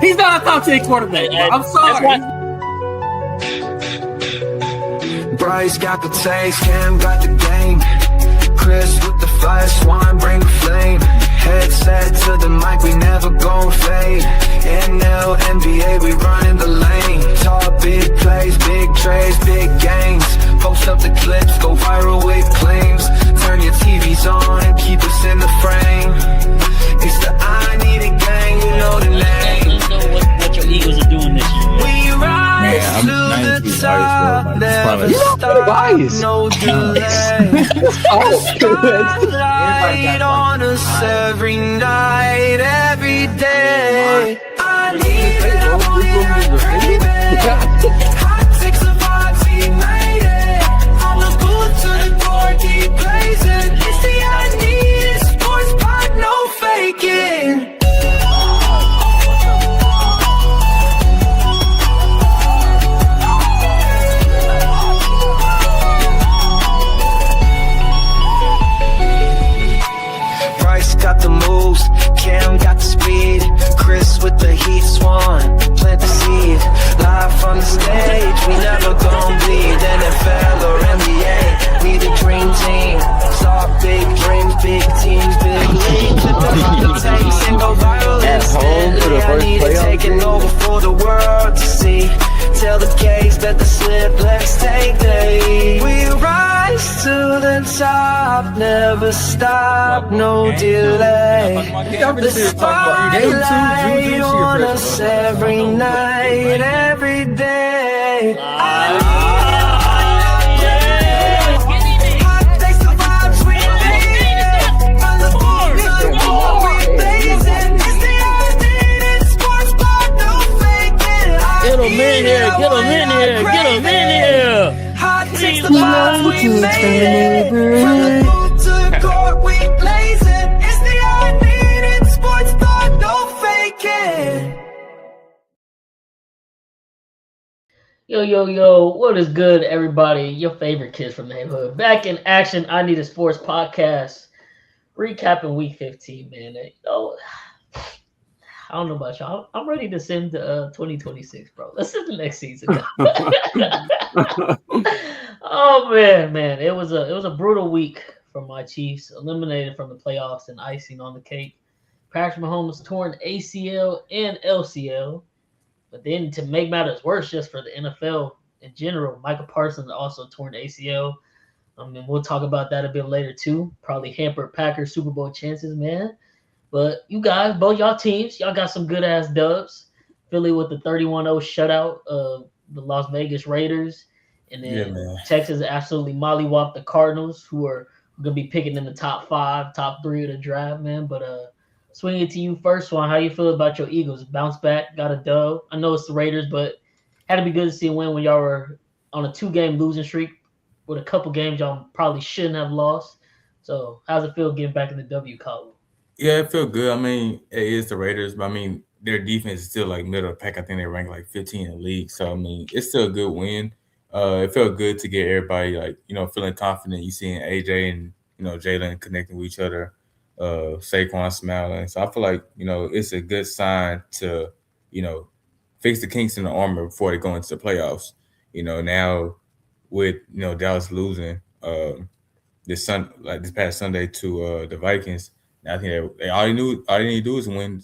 He's not a top 10 quarterback. I'm sorry. Bryce got the taste, Cam got the game. Chris with the fire, Swan bring the flame. Headset to the mic, we never gon' fade. NL, NBA, we running the lane. Talk big plays, big trades, big games. Post up the clips, go viral with claims. Turn your TVs on and keep us in the frame. It's the I Need It gang, you know the name. Let's know what your Eagles are doing this year. We rise to the top, never stop, no delay. Spotlight on us every night, every day. I need it, I want it, I crave it. Hot takes the vibes, we made it. From the booth to the door, keep blazing. It's the I Need It sports pod, no faking. Got the moves, Cam got the speed. Chris with the heat, Swan, plant the seed. Live from the stage, we never gon' bleed. NFL or NBA, we the dream team. Talk big dreams, big teams, big leagues. Flip the tapes and go viral instantly. I need it taking over for the world to see. Tell the case that the slip, let's take the lead. We rise to the top, never stop, no delay. The spotlight on us every night, every day. Get him in here, get him in here, get him in here. Hot takes the vibes, we made it. From the booth to the court, we blazing. It's the I Need It sports pod, no faking. Yo, what is good, everybody? Your favorite kids from the neighborhood. Back in action, I Need a Sports podcast. Recapping week 15, man. I don't know about y'all. I'm ready to send 2026, bro. Let's send the next season. Oh man. It was a brutal week for my Chiefs, eliminated from the playoffs and icing on the cake. Patrick Mahomes torn ACL and LCL. But then to make matters worse, just for the NFL in general, Micah Parsons also torn ACL. And we'll talk about that a bit later too. Probably hampered Packers Super Bowl chances, man. But you guys, both y'all teams, y'all got some good-ass dubs. Philly with the 31-0 shutout of the Las Vegas Raiders. And then Texas absolutely mollywopped the Cardinals, who are going to be picking in the top 5, top 3 of the draft, man. But swing it to you first, one. How you feel about your Eagles? Bounce back, got a dub. I know it's the Raiders, but had to be good to see a win when y'all were on a 2-game losing streak with a couple games y'all probably shouldn't have lost. So how's it feel getting back in the W column? Yeah, it felt good. I mean, it is the Raiders, but I mean, their defense is still like middle of the pack. I think they rank like 15 in the league. So I mean, it's still a good win. It felt good to get everybody like, feeling confident. You seeing AJ and, Jalen connecting with each other, Saquon smiling. So I feel like, it's a good sign to, fix the kinks in the armor before they go into the playoffs. Now with, Dallas losing this past Sunday to the Vikings, I think they all they need to do is win,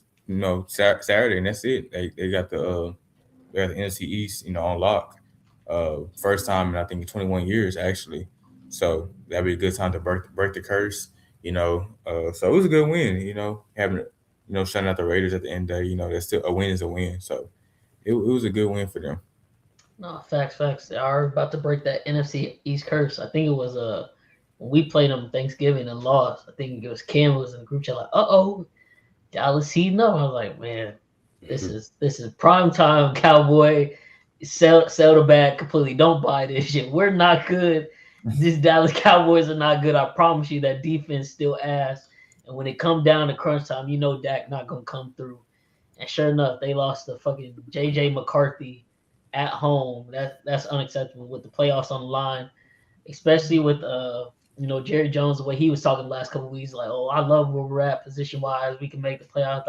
Saturday, and that's it. They got the NFC East, on lock. First time in I think 21 years actually. So that'd be a good time to break the curse, So it was a good win, having shutting out the Raiders at the end of the day, that's still a win is a win. So it was a good win for them. No, facts. They are about to break that NFC East curse. I think it was when we played them Thanksgiving and lost. I think it was Cam was in the group chat like, Dallas heating up. I was like, man, this is prime time, Cowboy. Sell the bag completely. Don't buy this shit. We're not good. These Dallas Cowboys are not good. I promise you that defense still ass. And when it come down to crunch time, Dak not gonna come through. And sure enough, they lost to fucking JJ McCarthy at home. That's unacceptable with the playoffs on the line, especially with Jerry Jones, the way he was talking the last couple of weeks, like, I love where we're at position-wise. We can make the playoffs,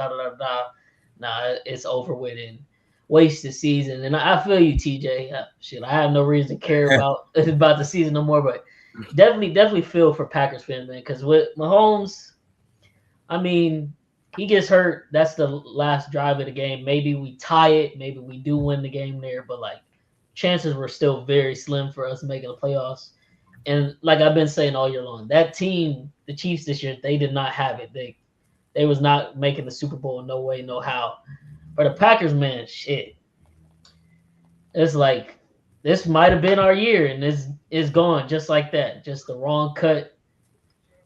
nah, it's over with and wasted season. And I feel you, TJ. Shit, I have no reason to care about the season no more. But definitely feel for Packers fans, man. Because with Mahomes, I mean, he gets hurt. That's the last drive of the game. Maybe we tie it. Maybe we do win the game there. But like, chances were still very slim for us making the playoffs. And like I've been saying all year long, that team, the Chiefs this year, they did not have it. They was not making the Super Bowl. No way, no how. For the Packers, man, shit. It's like this might have been our year, and it's gone just like that. Just the wrong cut.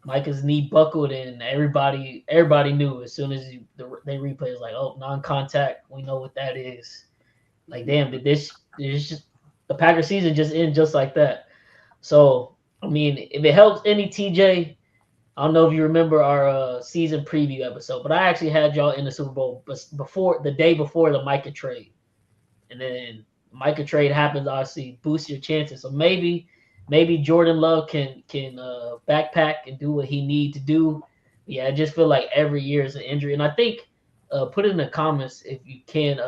Micah's knee buckled, and everybody knew as soon as they replay is like, oh, non-contact. We know what that is. Like, damn, did this just the Packers season just end just like that? So, I mean, if it helps any TJ, I don't know if you remember our season preview episode, but I actually had y'all in the Super Bowl the day before the Micah trade, and then Micah trade happens. Obviously, boosts your chances. So maybe Jordan Love can backpack and do what he need to do. Yeah, I just feel like every year is an injury, and I think put it in the comments if you can.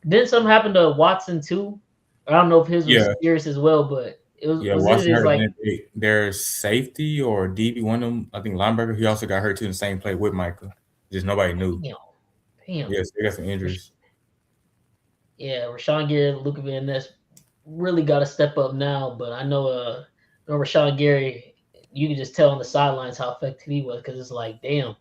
Didn't something happen to Watson too? I don't know if his was serious as well, but it was. Yeah, Was Watson it hurt. like Their safety or DB, one of them, I think linebacker, he also got hurt too in the same play with Micah. Just nobody knew. Damn. Yes, they got some injuries. Yeah, Rashawn Gary, Luka Van Ness really got to step up now. But I know, Rashawn Gary, you can just tell on the sidelines how effective he was because it's like, damn,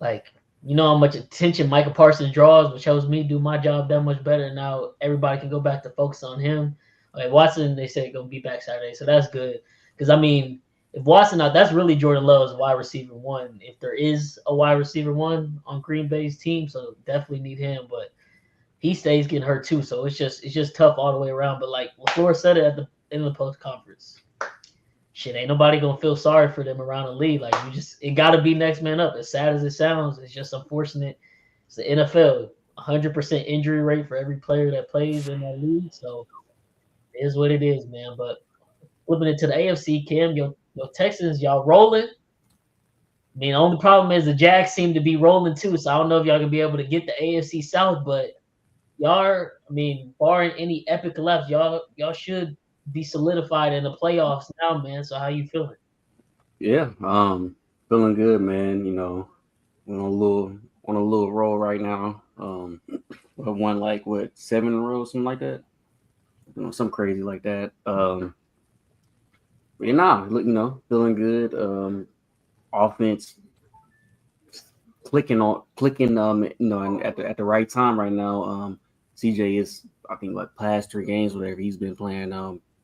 like you know how much attention Micah Parsons draws, which helps me do my job that much better. Now everybody can go back to focus on him. Like Watson, they say gonna be back Saturday, so that's good. Because I mean, if Watson out, that's really Jordan Love's wide receiver one. If there is a wide receiver one on Green Bay's team, so definitely need him. But he stays getting hurt too, so it's just tough all the way around. But like LaFleur said it at the end of the post conference, shit, ain't nobody gonna feel sorry for them around the league. Like it got to be next man up. As sad as it sounds, it's just unfortunate. It's the NFL, 100% injury rate for every player that plays in that league. So it is what it is, man. But flipping it to the AFC, Cam, your Texans, y'all rolling. I mean, the only problem is the Jags seem to be rolling too. So I don't know if y'all gonna be able to get the AFC South, but y'all are, I mean, barring any epic collapse, y'all should be solidified in the playoffs now, man. So how you feeling? Yeah, feeling good, man. You know, we're on a little roll right now. We won like 7 in a row, something like that. You know, something crazy like that. But yeah, you know, feeling good. Offense clicking, you know, and at the right time right now. CJ is, I think, like past 3 games, whatever he's been playing,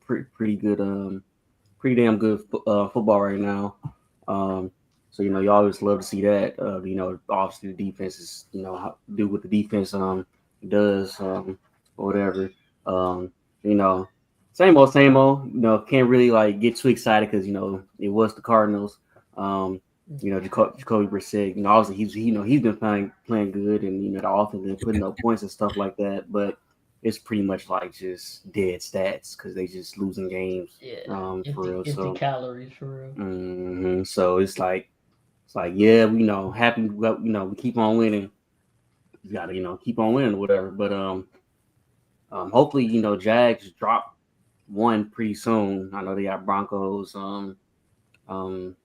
pretty good, pretty damn good football right now. So you know, you always love to see that. You know, obviously the defense is, you know, do what the defense does, or whatever. You know, same old. You know, can't really like get too excited because you know it was the Cardinals. You know, Jacoby Brissett. You know, obviously he's been playing good, and you know the offense been putting up points and stuff like that. But it's pretty much like just dead stats because they just losing games. Yeah, for real. Empty calories for real. So it's like yeah, you know, happy. You know, we keep on winning. You gotta, you know, keep on winning or whatever. But hopefully, you know, Jags drop one pretty soon. I know they got Broncos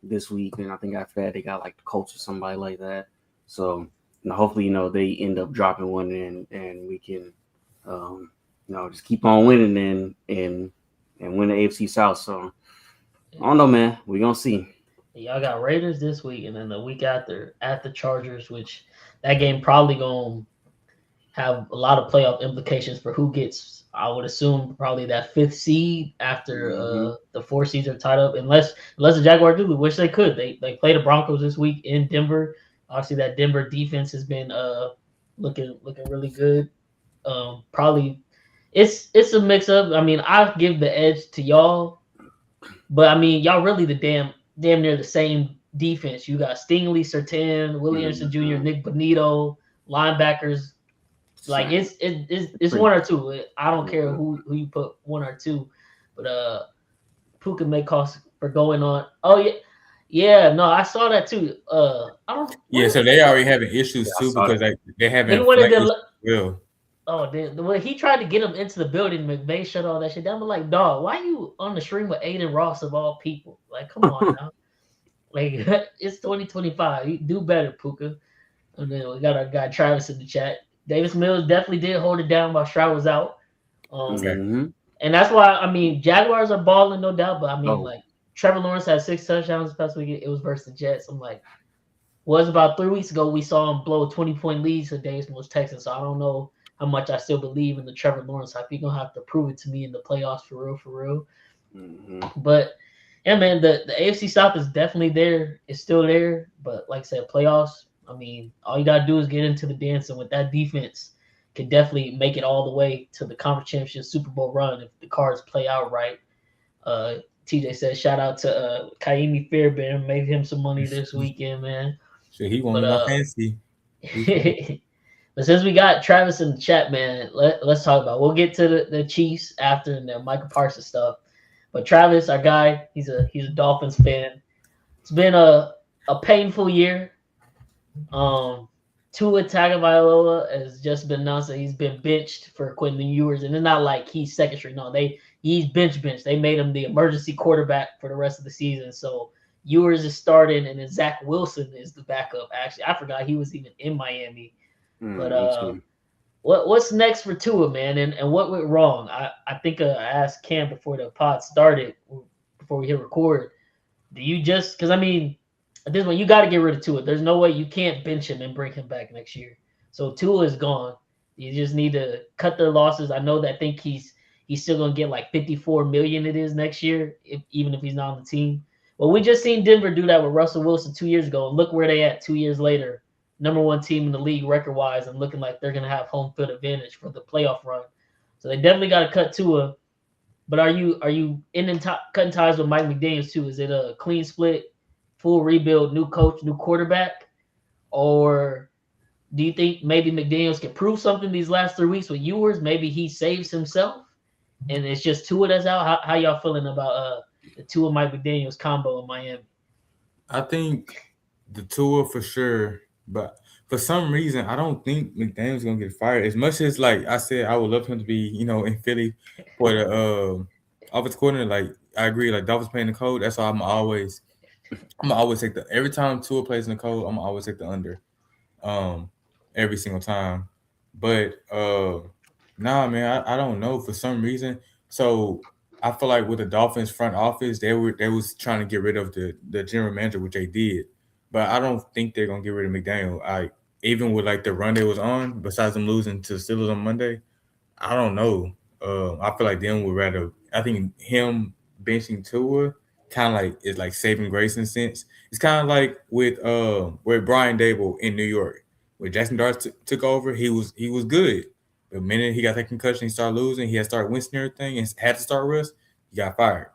this week, and I think after that they got like the Colts or somebody like that. So you know, hopefully, you know, they end up dropping one and we can you know, just keep on winning and win the AFC South. So I don't know, man. We're gonna see. Y'all got Raiders this week, and then the week after at the Chargers, which that game probably gonna have a lot of playoff implications for who gets, I would assume, probably that 5th seed after the 4 seeds are tied up, unless the Jaguars do, which they could. They play the Broncos this week in Denver. Obviously, that Denver defense has been looking really good. Probably it's a mix up. I mean, I give the edge to y'all, but I mean, y'all really the damn near the same defense. You got Stingley, Surtain, Willie Anderson Jr., Nick Bonito, linebackers. Like it's 1 or 2. I don't care who you put 1 or 2, but Puka may cost for going on. Oh Yeah, no, I saw that too. I don't. Yeah, so they already having issues I too saw because that. they They having wanted flight to. issues as well. Oh, when he tried to get him into the building, McVay shut all that shit down. I'm like, dog, why you on the stream with Aiden Ross of all people? Like, come on now. Like, it's 2025. You do better, Puka. And then we got our guy Travis in the chat. Davis Mills definitely did hold it down while Stroud was out. Okay. And that's why, I mean, Jaguars are balling, no doubt. But I mean, Oh, like, Trevor Lawrence had 6 touchdowns this past week. It was versus the Jets. I'm like, was about 3 weeks ago we saw him blow a 20-point lead to Davis Mills, Texans. So I don't know how much I still believe in the Trevor Lawrence hype. You're gonna have to prove it to me in the playoffs for real, for real. But yeah, man, the AFC South is definitely there. It's still there. But like I said, playoffs, I mean, all you gotta do is get into the dance, and with that defense, can definitely make it all the way to the conference championship Super Bowl run if the cards play out right. TJ says shout out to Kaimi Fairbairn, made him some money this weekend, man. So he won But in my fantasy. but since we got Travis in the chat, man, let's talk about. We'll get to the Chiefs after and the Micah Parsons stuff. But Travis, our guy, he's a Dolphins fan. It's been a painful year. Tua Tagovailoa has just been announced that he's been benched for Quentin Ewers, and it's not like he's second string. No, he's benched. They made him the emergency quarterback for the rest of the season. So Ewers is starting, and then Zach Wilson is the backup. Actually, I forgot he was even in Miami. But what's next for Tua, man, and what went wrong? I think I asked Cam before the pod started, before we hit record. Do you just because I mean, at this point you got to get rid of Tua. There's no way you can't bench him and bring him back next year. So Tua is gone. You just need to cut their losses. I know that I think he's still gonna get like 54 million it is next year, even if he's not on the team. Well, we just seen Denver do that with Russell Wilson 2 years ago, and look where they at 2 years later. #1 team in the league record-wise, and looking like they're going to have home field advantage for the playoff run. So they definitely got to cut Tua. But are you cutting ties with Mike McDaniels too? Is it a clean split, full rebuild, new coach, new quarterback? Or do you think maybe McDaniels can prove something these last 3 weeks with Ewers? Maybe he saves himself, and it's just Tua that's out? How y'all feeling about the Tua Mike McDaniels combo in Miami? I think the Tua for sure. But for some reason, I don't think McDaniel's gonna get fired. As much as like I said, I would love him to be, in Philly for the offensive coordinator. Like I agree, like Dolphins playing the cold. That's why I'm always take the every time Tua plays in the cold, I'm always take the under, every single time. But nah, man, I don't know for some reason. So I feel like with the Dolphins front office, they was trying to get rid of the general manager, which they did. But I don't think they're gonna get rid of McDaniel. Even with like the run they was on, besides them losing to the Steelers on Monday, I don't know. I feel like them would rather. I think him benching Tua kind of like is like saving grace in a sense. It's kind of like with Brian Dable in New York, where Jackson Dart took over. He was good. The minute he got that concussion, he started losing. He had started wincing everything and had to start rest. He got fired.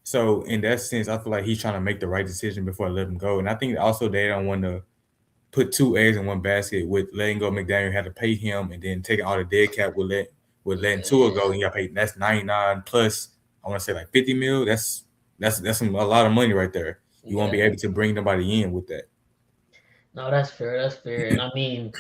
So in that sense, I feel like he's trying to make the right decision before I let him go. And I think also they don't want to put 2 eggs in one basket with letting go. McDaniel had to pay him and then taking all the dead cap with letting Tua go. And you got paid. That's 99 plus. I want to say like 50 mil. That's a lot of money right there. You won't be able to bring nobody in with that. No, that's fair. That's fair. And I mean,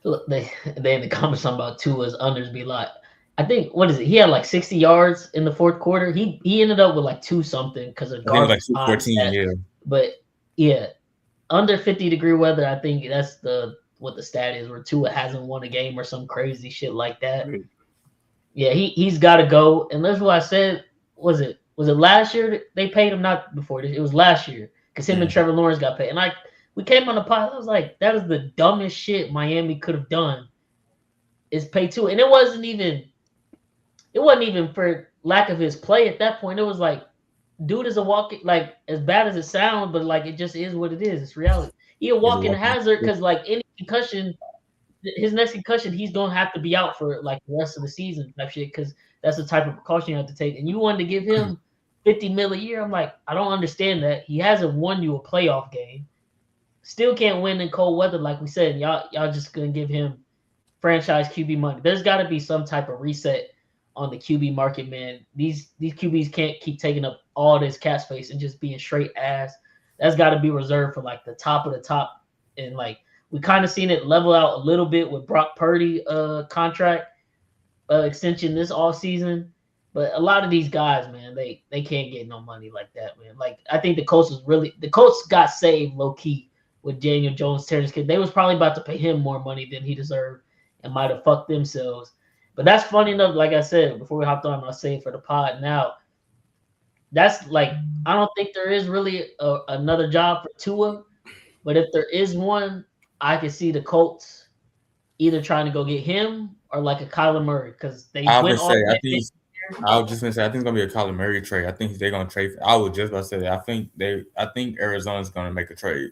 look, they in the comments talking about Tua's unders be like, I think what is it? He had like 60 yards in the fourth quarter. He ended up with like 2 something because of garbage like 14. Yeah. But yeah, under 50-degree weather, I think that's what the stat is, where Tua hasn't won a game or some crazy shit like that. Right. Yeah, he's got to go. And that's what I said. Was it last year that they paid him? Not before this. It was last year because him and Trevor Lawrence got paid. And we came on the pod. I was like, that is the dumbest shit Miami could have done. Is pay Tua, and it wasn't even for lack of his play at that point. It was like, dude is a walking, like, as bad as it sounds, but like it just is what it is. It's reality. He a walking hazard because like any concussion, his next concussion, he's gonna have to be out for like the rest of the season type shit, because that's the type of precaution you have to take. And you wanted to give him 50 mil a year. I'm like, I don't understand that. He hasn't won you a playoff game. Still can't win in cold weather, like we said. Y'all just gonna give him franchise QB money. There's got to be some type of reset on the QB market, man. These QBs can't keep taking up all this cap space and just being straight ass. That's got to be reserved for like the top of the top. And like we kind of seen it level out a little bit with Brock Purdy contract extension this all season. But a lot of these guys, man, they can't get no money like that, man. Like I think the Colts got saved low key with Daniel Jones, Terrence Kidd. They was probably about to pay him more money than he deserved and might have fucked themselves. But that's funny enough. Like I said before we hopped on, I'll say it for the pod now. That's like I don't think there is really another job for Tua, but if there is one, I can see the Colts either trying to go get him or like a Kyler Murray because they went off. I was just gonna say I think it's gonna be a Kyler Murray trade. I think they're gonna trade. I was just about to say that. I think Arizona's gonna make a trade.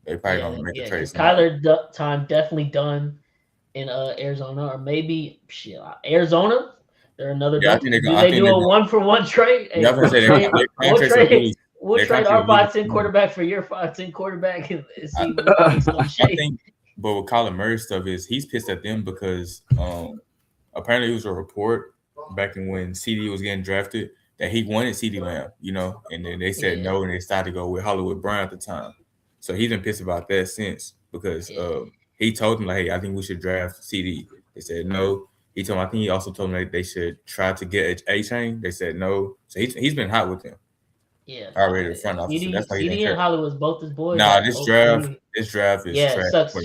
They probably gonna make a trade. Because Kyler time definitely done in Arizona or maybe Arizona. They're another. Yeah, do they do a 1-for-1 trade? Yeah, I'm gonna say we'll trade our 5-10 quarterback for your 5-10 quarterback and see some shape. I think, but with Kyler Murray stuff is he's pissed at them because apparently it was a report back in when CD was getting drafted that he wanted CD Lamb, and then they said no, and they started to go with Hollywood Brown at the time. So he's been pissed about that since because he told them like, hey, I think we should draft CD. They said no. I think he also told them that they should try to get A-Chain. They said no. So he's been hot with them. Yeah. Already the front office. So CD and Hollywood's both his boys. Nah, this draft is trash. It sucks.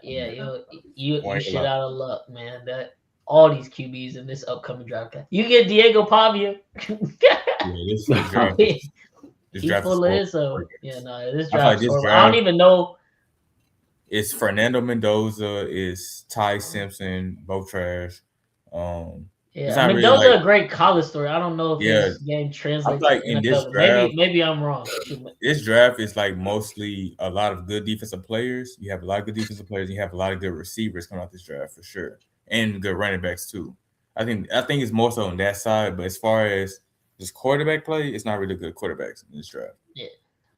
You shit out of luck, man. That all these QBs in this upcoming draft. You get Diego Pavia. This draft. This draft is this draft. I don't even know. It's Fernando Mendoza. It's Ty Simpson. Both trash. Mendoza really a great college story. I don't know if his game translates. Like in this draft, maybe I'm wrong. This draft is like mostly a lot of good defensive players. You have a lot of good defensive players. You have a lot of good receivers coming out this draft for sure, and good running backs too. I think it's more so on that side. But as far as just quarterback play, it's not really good quarterbacks in this draft. Yeah.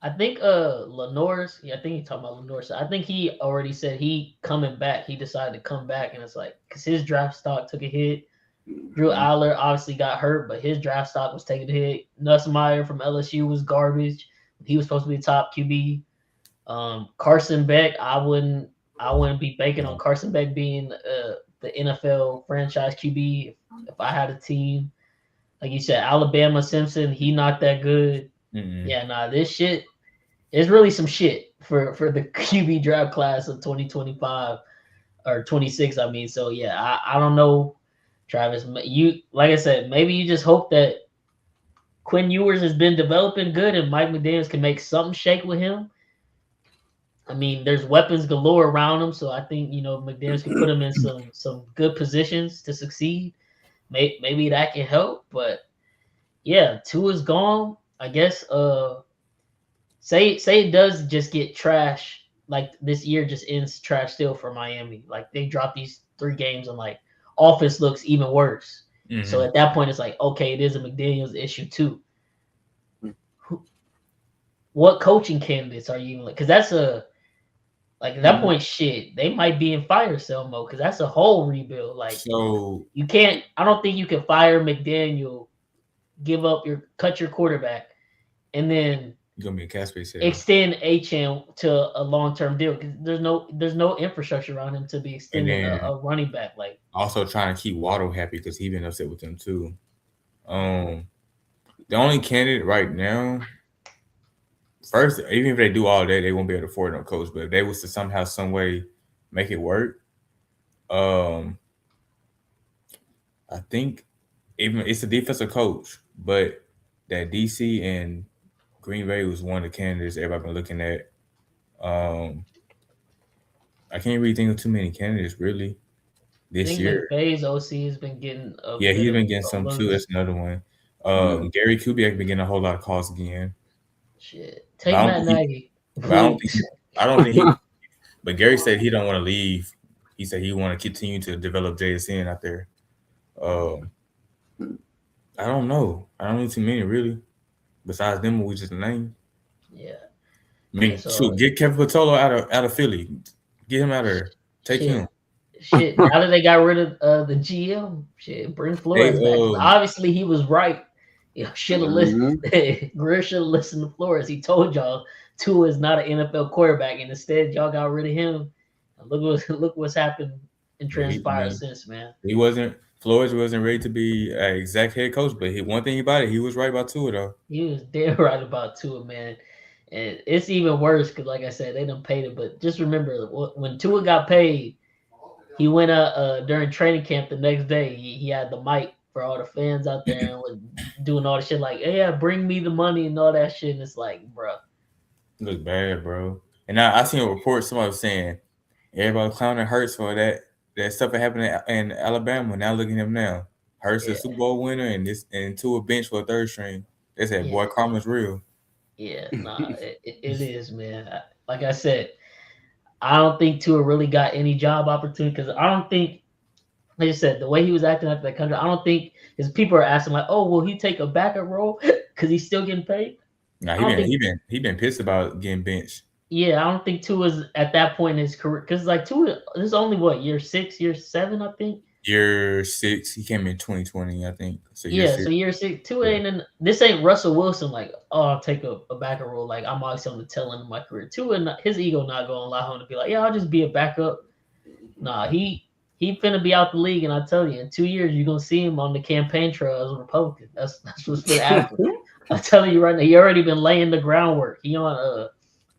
I think Lenore's. I think he's talking about Lenore. So I think he already said he coming back. He decided to come back, and it's like because his draft stock took a hit. Drew Aller obviously got hurt, but his draft stock was taking a hit. Nussmeier from LSU was garbage. He was supposed to be a top QB. Carson Beck, I wouldn't be banking on Carson Beck being the NFL franchise QB if I had a team. Like you said, Alabama Simpson, he not that good. Mm-hmm. Yeah, this shit is really some shit for the QB draft class of 2025 or 26. I mean, so yeah, I don't know. Travis, you like I said, maybe you just hope that Quinn Ewers has been developing good and Mike McDaniels can make something shake with him. I mean, there's weapons galore around him, so I think McDaniels can put him in some good positions to succeed. Maybe that can help, but yeah, Tua's gone. I guess say it does just get trash, like this year just ends trash still for Miami. Like they drop these 3 games and like offense looks even worse. Mm-hmm. So at that point, it's like, okay, it is a McDaniels issue too. What coaching candidates are you like? Because that's at that point, shit, they might be in fire sale mode because that's a whole rebuild. Like, so you can't. I don't think you can fire McDaniel, cut your quarterback, and then it's gonna be a cap space sale. Extend Achane to a long-term deal because there's no infrastructure around him to be extending a running back. Like also trying to keep Waddle happy because he's been upset with them too. The only candidate right now, first, even if they do all that, they won't be able to afford no coach. But if they was to somehow, some way make it work, I think even it's a defensive coach, but that DC and Green Bay was one of the candidates everybody been looking at. I can't really think of too many candidates really this year. Bay's OC has been getting he's been getting some too. That's another one. Gary Kubiak been getting a whole lot of calls again. Shit, take Matt Nagy. I don't think. But Gary said he don't want to leave. He said he want to continue to develop JSN out there. I don't know. I don't need too many really. Besides them, we just name. Yeah. I mean, get Kevin Patolo out of Philly. Get him out of there. Take him. Shit, now that they got rid of the GM, shit, bring Flores back. Obviously, he was right. Should have listened. Greer should have listened to Flores. He told y'all Tua is not an NFL quarterback, and instead y'all got rid of him. And look what's happened and transpired since, man. Flores wasn't ready to be an exact head coach, but one thing about it, he was right about Tua though. He was damn right about Tua, man. And it's even worse because, like I said, they done paid it. But just remember, when Tua got paid, he went during training camp the next day. He had the mic for all the fans out there and was doing all the shit like, hey, yeah, bring me the money and all that shit. And it's like, bro. It looks bad, bro. And I seen a report, somebody was saying, everybody clowning Hurts for that stuff that happened in Alabama. Now look at him now. Hurts a Super Bowl winner and Tua bench for a third string. They said, boy, karma's real. Yeah, nah, it is, man. Like I said, I don't think Tua really got any job opportunity because I don't think, like I said, the way he was acting after that country, I don't think his people are asking like, oh, will he take a backup role because he's still getting paid? Nah, he been pissed about getting benched. Yeah, I don't think Tua's at that point in his career because like Tua, this is only what year 6, year 7, I think. Year 6, he came in 2020, I think. So year 6. Tua ain't in. This ain't Russell Wilson. Like, oh, I'll take a backup role. Like, I'm always on the tail end of my career. Tua, his ego not gonna allow him to be like, yeah, I'll just be a backup. Nah, he finna be out the league, and I tell you, in 2 years, you're gonna see him on the campaign trail as a Republican. That's what's gonna happen. I'm telling you right now, he already been laying the groundwork. He on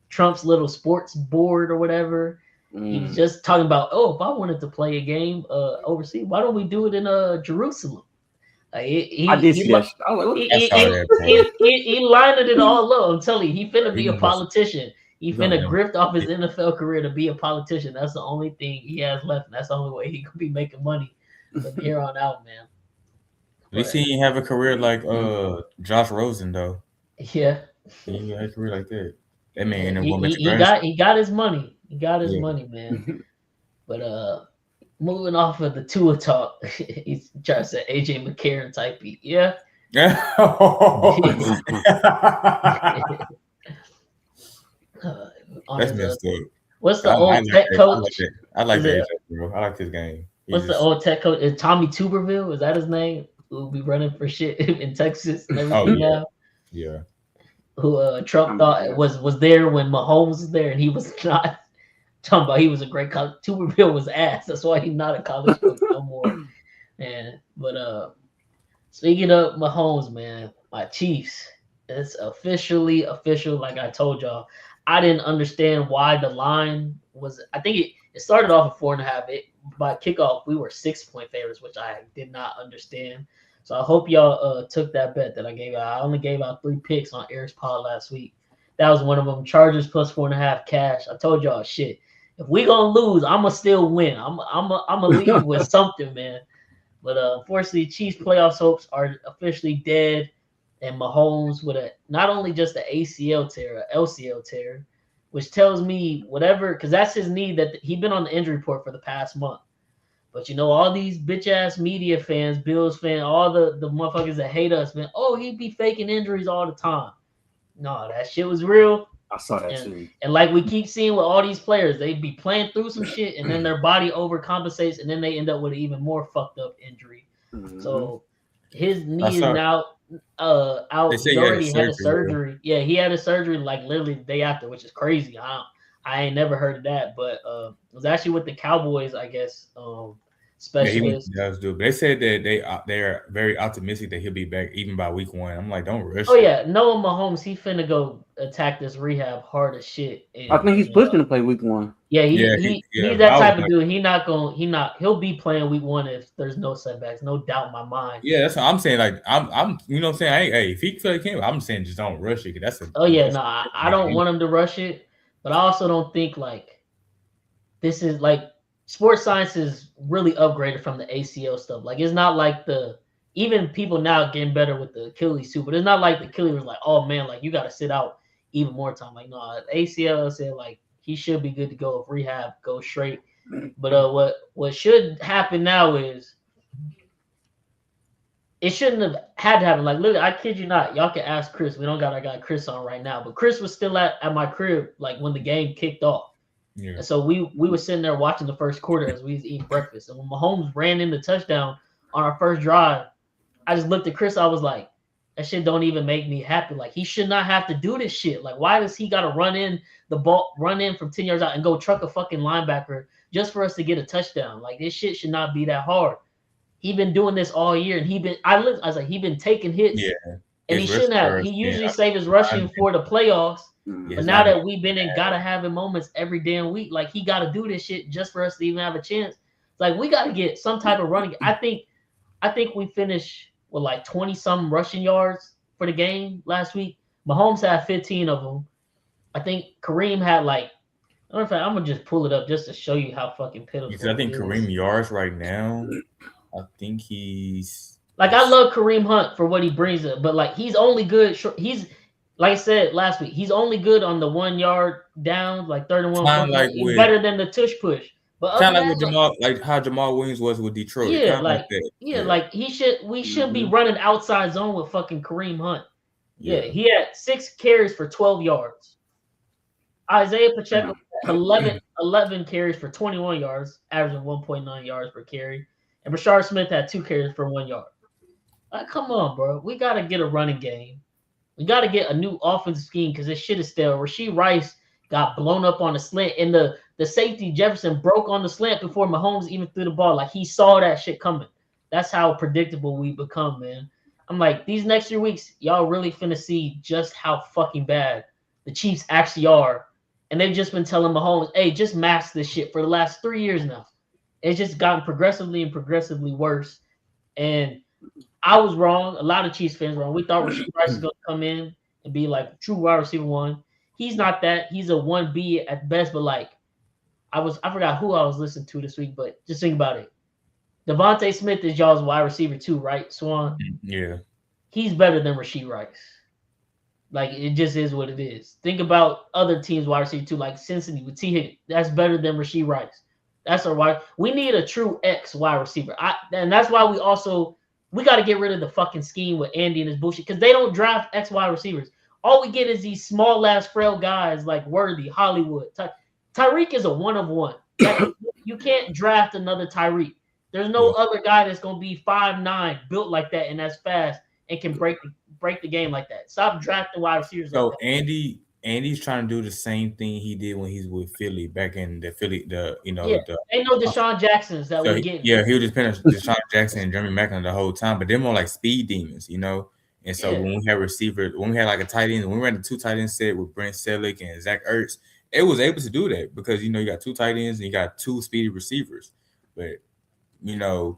Trump's little sports board or whatever. He was just talking about, oh, if I wanted to play a game overseas, why don't we do it in Jerusalem? He lined it all up. I'm telling you, he finna be a politician. He finna grift off his NFL career to be a politician. That's the only thing he has left, and that's the only way he could be making money from here on out, man. At least he didn't have a career like Josh Rosen, though. Yeah. He had a career like that. That man he got his money. He got his money, man. But moving off of the Tua talk, he's trying to say AJ McCarron type beat. Yeah. That's messed up. What's the old tech coach? I like AJ, bro. I like his game. What's the old tech coach? Is Tommy Tuberville? Is that his name? Who'll be running for shit in Texas and everything now? Yeah. Who Trump thought was there when Mahomes was there, and he was not. Talking about he was a great college. Tuberville was ass. That's why he's not a college coach no more. Man, but speaking of Mahomes, man, my Chiefs. It's officially official. Like I told y'all, I didn't understand why the line was. I think it started off at 4.5. By kickoff, we were 6-point favorites, which I did not understand. So I hope y'all took that bet that I gave out. I only gave out 3 picks on Eric's pod last week. That was one of them. Chargers plus 4.5 cash. I told y'all shit. If we gonna lose, I'ma still win. I'ma leave with something, man. But unfortunately, Chiefs playoffs hopes are officially dead. And Mahomes with not only just an ACL tear, an LCL tear, which tells me whatever, because that's his knee that he's been on the injury report for the past month. But you know, all these bitch ass media fans, Bills fans, all the motherfuckers that hate us, man. Oh, he'd be faking injuries all the time. No, that shit was real. I saw that too. And like we keep seeing with all these players, they'd be playing through some shit, and then their body overcompensates, and then they end up with an even more fucked up injury. Mm-hmm. So his knee is now out. He already had a surgery. Yeah, he had a surgery like literally the day after, which is crazy. I ain't never heard of that, but it was actually with the Cowboys, I guess. Specialist. Yeah, they said that they're very optimistic that he'll be back even by week 1. I'm like, don't rush. Oh yeah, Noah Mahomes, he finna go attack this rehab hard as shit. And, I think he's pushing to play week 1. Yeah, he's that type of dude. He'll be playing week 1 if there's no setbacks, no doubt in my mind. Yeah, that's what I'm saying. Like I'm you know what I'm saying? Hey, if he feel he can, I'm saying just don't rush it. I don't want him to rush it, but I also don't think like this is like sports science is really upgraded from the ACL stuff. Like it's not like even people now getting better with the Achilles too, but it's not like the Achilles was like, oh man, like you got to sit out even more time. Like no, ACL said like he should be good to go if rehab goes straight. But what should happen now is it shouldn't have had to happen. Like literally, I kid you not, y'all can ask Chris. We don't got our guy Chris on right now, but Chris was still at my crib like when the game kicked off. Yeah. And so we were sitting there watching the first quarter as we was eating breakfast. And when Mahomes ran in the touchdown on our first drive, I just looked at Chris. I was like, that shit don't even make me happy. Like, he should not have to do this shit. Like, why does he got to run in from 10 yards out and go truck a fucking linebacker just for us to get a touchdown? Like, this shit should not be that hard. He been doing this all year, and I was like, he been taking hits. Yeah. And he shouldn't have. He usually save his rushing for the playoffs. But now that we've been in gotta have it moments every damn week, like, he got to do this shit just for us to even have a chance. Like, we got to get some type of running. I think we finished with like 20-some rushing yards for the game last week. Mahomes had 15 of them. I think Kareem had like, I'm gonna just pull it up just to show you how fucking pitiful. Because I think Kareem yards right now, I think he's like, I love Kareem Hunt for what he brings up, but like, he's only good. He's, like I said last week, he's only good on the 1 yard down, like 3rd and 1. like he's better than the tush push. But kind of like how Jamal Williams was with Detroit. Yeah, like that. We shouldn't be running outside zone with fucking Kareem Hunt. Yeah, he had 6 carries for 12 yards. Isaiah Pacheco had 11 carries for 21 yards, averaging 1.9 yards per carry. And Rashard Smith had 2 carries for 1 yard. Like, come on, bro. We got to get a running game. We got to get a new offensive scheme because this shit is stale. Rashee Rice got blown up on the slant, and the safety Jefferson broke on the slant before Mahomes even threw the ball. Like, he saw that shit coming. That's how predictable we become, man. I'm like, these next 3 weeks, y'all really finna see just how fucking bad the Chiefs actually are. And they've just been telling Mahomes, hey, just mask this shit for the last 3 years now. It's just gotten progressively worse. And I was wrong. A lot of Chiefs fans were wrong. We thought Rashee Rice was going to come in and be like true wide receiver 1. He's not that. He's a 1B at best. But like, I forgot who I was listening to this week, but just think about it. Devontae Smith is y'all's wide receiver 2, right, Swan? Yeah. He's better than Rashee Rice. Like, it just is what it is. Think about other teams' wide receiver 2, like Cincinnati with T. Higgins. That's better than Rashee Rice. That's our wide. We need a true X wide receiver. And that's why we got to get rid of the fucking scheme with Andy and his bullshit, because they don't draft X wide receivers. All we get is these small ass frail guys like Worthy, Hollywood. Tyreek is a 1 of 1. Like, you can't draft another Tyreek. There's no other guy that's gonna be 5'9", built like that, and that's fast and can break the game like that. Stop drafting wide receivers. So like that. Andy's trying to do the same thing he did when he's with Philly back in the Philly. Ain't no Deshaun Jacksons that we get. Yeah, he was just playing Deshaun Jackson and Jeremy Maclin the whole time, but they're more like speed demons, And so when we had receivers, when we had like a tight end, when we ran the 2 tight end set with Brent Selleck and Zach Ertz, it was able to do that because you got 2 tight ends and you got 2 speedy receivers. But y'all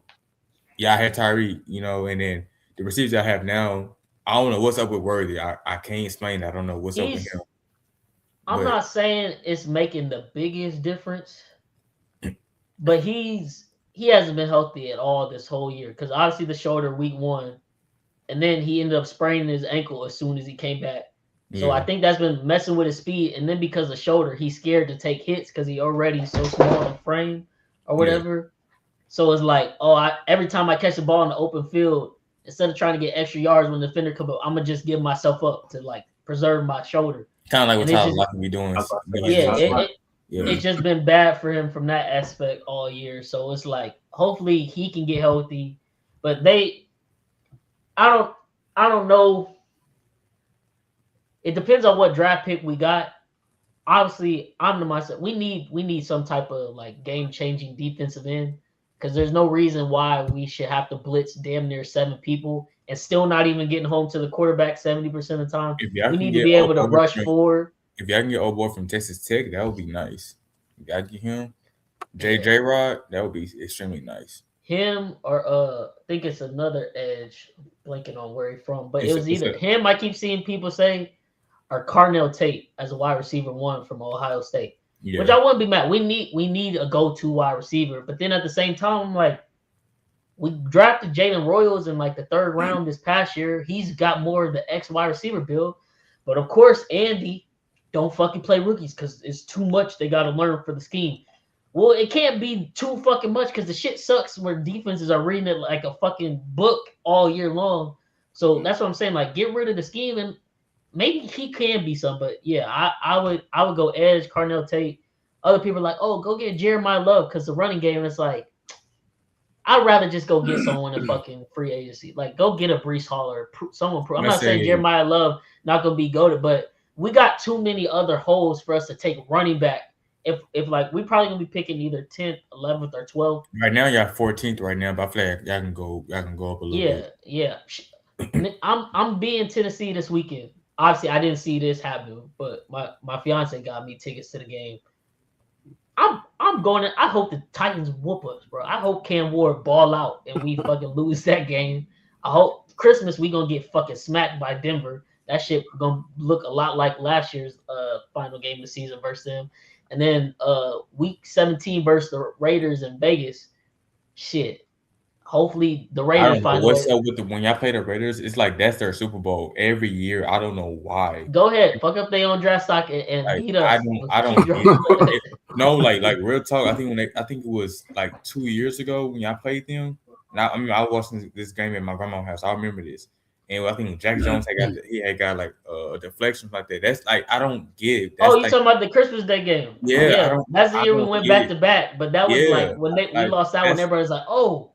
had Tyreek, and then the receivers I have now, I don't know what's up with Worthy. I can't explain that. I don't know what's up with him. I'm not saying it's making the biggest difference, but he hasn't been healthy at all this whole year because obviously the shoulder week 1, and then he ended up spraining his ankle as soon as he came back. So I think that's been messing with his speed, and then because of shoulder, he's scared to take hits because he already so small in frame or whatever. Yeah. So it's like, every time I catch the ball in the open field, instead of trying to get extra yards when the defender comes up, I'm gonna just give myself up to like preserve my shoulder. Kind of like what Tyler Lockett be doing. It's just been bad for him from that aspect all year. So it's like, hopefully he can get healthy, but I don't know. It depends on what draft pick we got. Obviously, I'm to myself. We need some type of like game-changing defensive end because there's no reason why we should have to blitz damn near 7 people and still not even getting home to the quarterback 70% of the time. We need to be able to rush forward. If y'all can get old boy from Texas Tech, that would be nice. You gotta get him. J. Rod, that would be extremely nice. Him or I think it's another edge. I'm blanking on where he's from, but it was either him. I keep seeing people say, or Carnell Tate as a wide receiver 1 from Ohio State, which I wouldn't be mad. We need a go-to wide receiver, but then at the same time, I'm like, we drafted Jalen Royals in like the 3rd round this past year. He's got more of the X wide receiver build, but of course, Andy don't fucking play rookies because it's too much they got to learn for the scheme. Well, it can't be too fucking much because the shit sucks where defenses are reading it like a fucking book all year long. So that's what I'm saying. Like, get rid of the scheme and maybe he can be some. But yeah, I would go edge, Carnell Tate. Other people are like, oh, go get Jeremiah Love because the running game is like, I'd rather just go get someone in fucking free agency. Like, go get a Breece Hall or someone. I'm not saying Jeremiah Love not gonna be goated, but we got too many other holes for us to take running back. If like we probably gonna be picking either 10th, 11th, or 12th. Right now, y'all 14th right now, but I feel like y'all can go up a little bit. Yeah. I'm being Tennessee this weekend. Obviously, I didn't see this happen, but my fiance got me tickets to the game. I'm going to. I hope the Titans whoop us, bro. I hope Cam Ward ball out and we fucking lose that game. I hope Christmas we gonna get fucking smacked by Denver. That shit gonna look a lot like last year's final game of the season versus them. And then week 17 versus the Raiders in Vegas. Shit. Hopefully the Raiders find what's up with when y'all play the Raiders. It's like that's their Super Bowl every year. I don't know why. Go ahead, fuck up their own draft stock and like, beat us. I don't get it. No, like real talk. I think it was like 2 years ago when y'all played them. And I was watching this game at my grandma's house. I remember this. And I think Jack Jones had got like a deflection like that. That's like I don't get it. That's you talking about the Christmas Day game? Yeah. That's the year we went back to back. But that was like when we lost that one. Everybody's like, oh,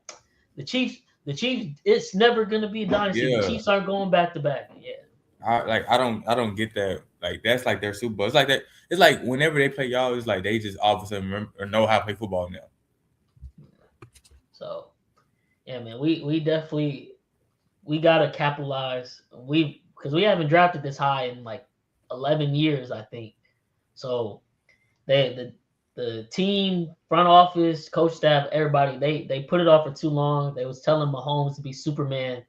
the Chiefs. It's never gonna be a dynasty. Yeah. The Chiefs aren't going back to back. Yeah. I don't get that. Like that's like their Super Bowl. It's like that. It's like whenever they play y'all, it's like they just all of a sudden remember or know how to play football now. So, yeah, man, we definitely gotta capitalize. Because we haven't drafted this high in like 11 years, I think. So, the team, front office, coach staff, everybody, they put it off for too long. They was telling Mahomes to be Superman,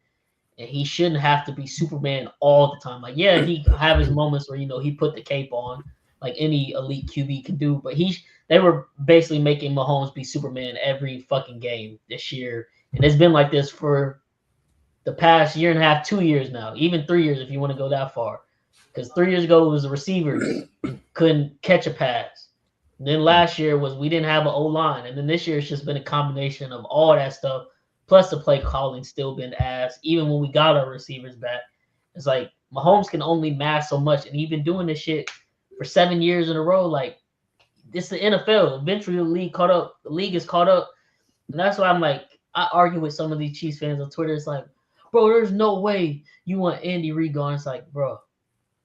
and he shouldn't have to be Superman all the time. Like, yeah, he have his moments where, he put the cape on, like any elite QB can do. But they were basically making Mahomes be Superman every fucking game this year. And it's been like this for the past year and a half, 2 years now, even 3 years if you want to go that far. Because 3 years ago, it was the receivers couldn't catch a pass. And then last year was we didn't have an O-line. And then this year it's just been a combination of all that stuff. Plus the play calling still been ass. Even when we got our receivers back, it's like Mahomes can only mask so much. And he's been doing this shit for 7 years in a row. Like, this is the NFL. Eventually the league caught up. The league is caught up. And that's why I'm like, I argue with some of these Chiefs fans on Twitter. It's like, bro, there's no way you want Andy Reid gone. It's like, bro,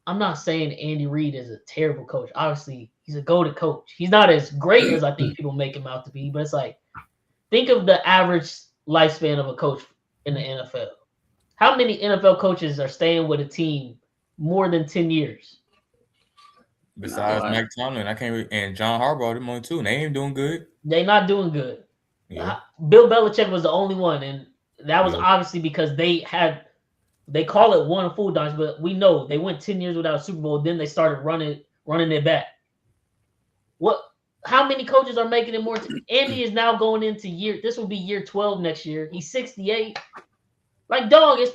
I'm not saying Andy Reid is a terrible coach. Obviously, he's a go-to coach. He's not as great as I think people make him out to be. But it's like, think of the average lifespan of a coach in the NFL. How many NFL coaches are staying with a team more than 10 years? Besides Mike Tomlin, and John Harbaugh, them only two, and they ain't doing good. They not doing good. Yeah. Bill Belichick was the only one, and that was obviously because they call it one full dodge, but we know they went 10 years without a Super Bowl. Then they started running it back. How many coaches are making it more? Andy is now going into this will be year 12 next year. He's 68. Like, dog, his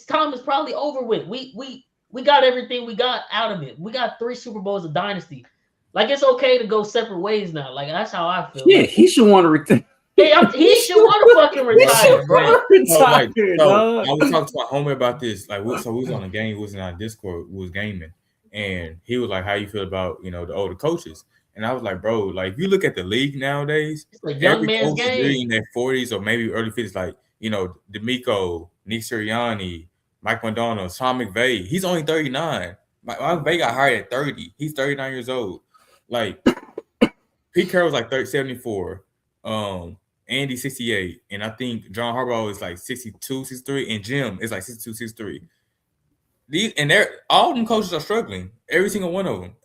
time is probably over with. We got everything we got out of it. We got 3 Super Bowls of dynasty. Like, it's okay to go separate ways now. Like, that's how I feel. Yeah, he should want to retire. Yeah, he should want to fucking retire, bro. I was talking to my homie about this. Like, we was on a game. We was in our Discord. We was gaming, and he was like, "How you feel about the older coaches?" And I was like, "Bro, like if you look at the league nowadays, young man's coach is really in their 40s or maybe early 50s. Like D'Amico, Nick Sirianni, Mike McDonald, Sean McVay. He's only 39. Mike McVay got hired at 30. He's 39 years old. Like Pete Carroll's like 74. Andy 68, and I think John Harbaugh is like 62, 63, and Jim is like 62, 63. All them coaches are struggling. Every single one of them.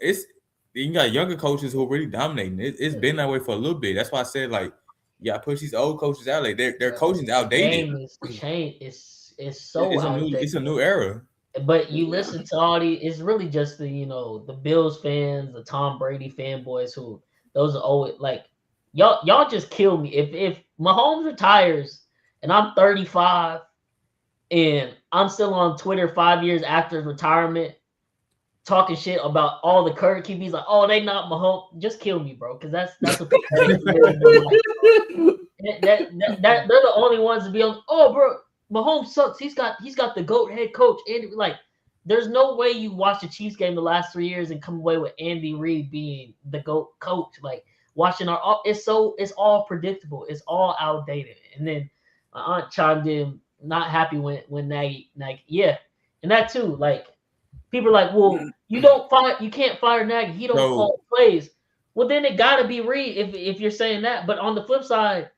You got younger coaches who are really dominating. It's been that way for a little bit. That's why I said push these old coaches out. Like their coaching's outdated. The game is changed. It's so outdated. It's a new era. But you listen to all these. It's really just the Bills fans, the Tom Brady fanboys who those are always like. Y'all just kill me. If Mahomes retires and I'm 35 and I'm still on Twitter 5 years after his retirement talking shit about all the current QBs, like, oh, they not Mahomes, just kill me, bro. Because that's what they're the only ones to be on. Oh, bro, Mahomes sucks. He's got the GOAT head coach, and like there's no way you watch the Chiefs game the last 3 years and come away with Andy Reid being the GOAT coach. Like watching it's all predictable. It's all outdated. And then my aunt chimed in, not happy when Nagy, yeah. And that too, like people are like, well, you can't fire Nagy. He don't call plays. Well, then it gotta be Reid if you're saying that. But on the flip side,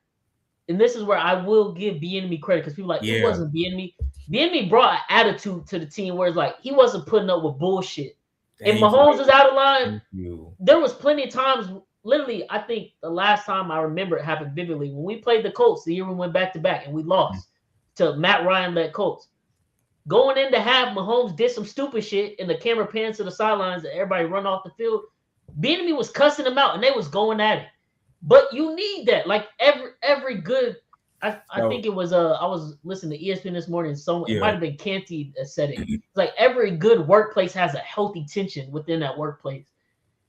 and this is where I will give Bieniemy credit because people are like, it wasn't Bieniemy. Bieniemy brought an attitude to the team where it's like he wasn't putting up with bullshit. If Mahomes was out of line, there was plenty of times. Literally, I think the last time I remember it happened vividly when we played the Colts the year we went back to back and we lost to Matt Ryan led Colts. Going in to have Mahomes did some stupid shit and the camera pans to the sidelines and everybody run off the field. Bieniemy was cussing them out and they was going at it. But you need that. Like every good. I think it was I was listening to ESPN this morning. It might have been Canty that said it. It's like every good workplace has a healthy tension within that workplace.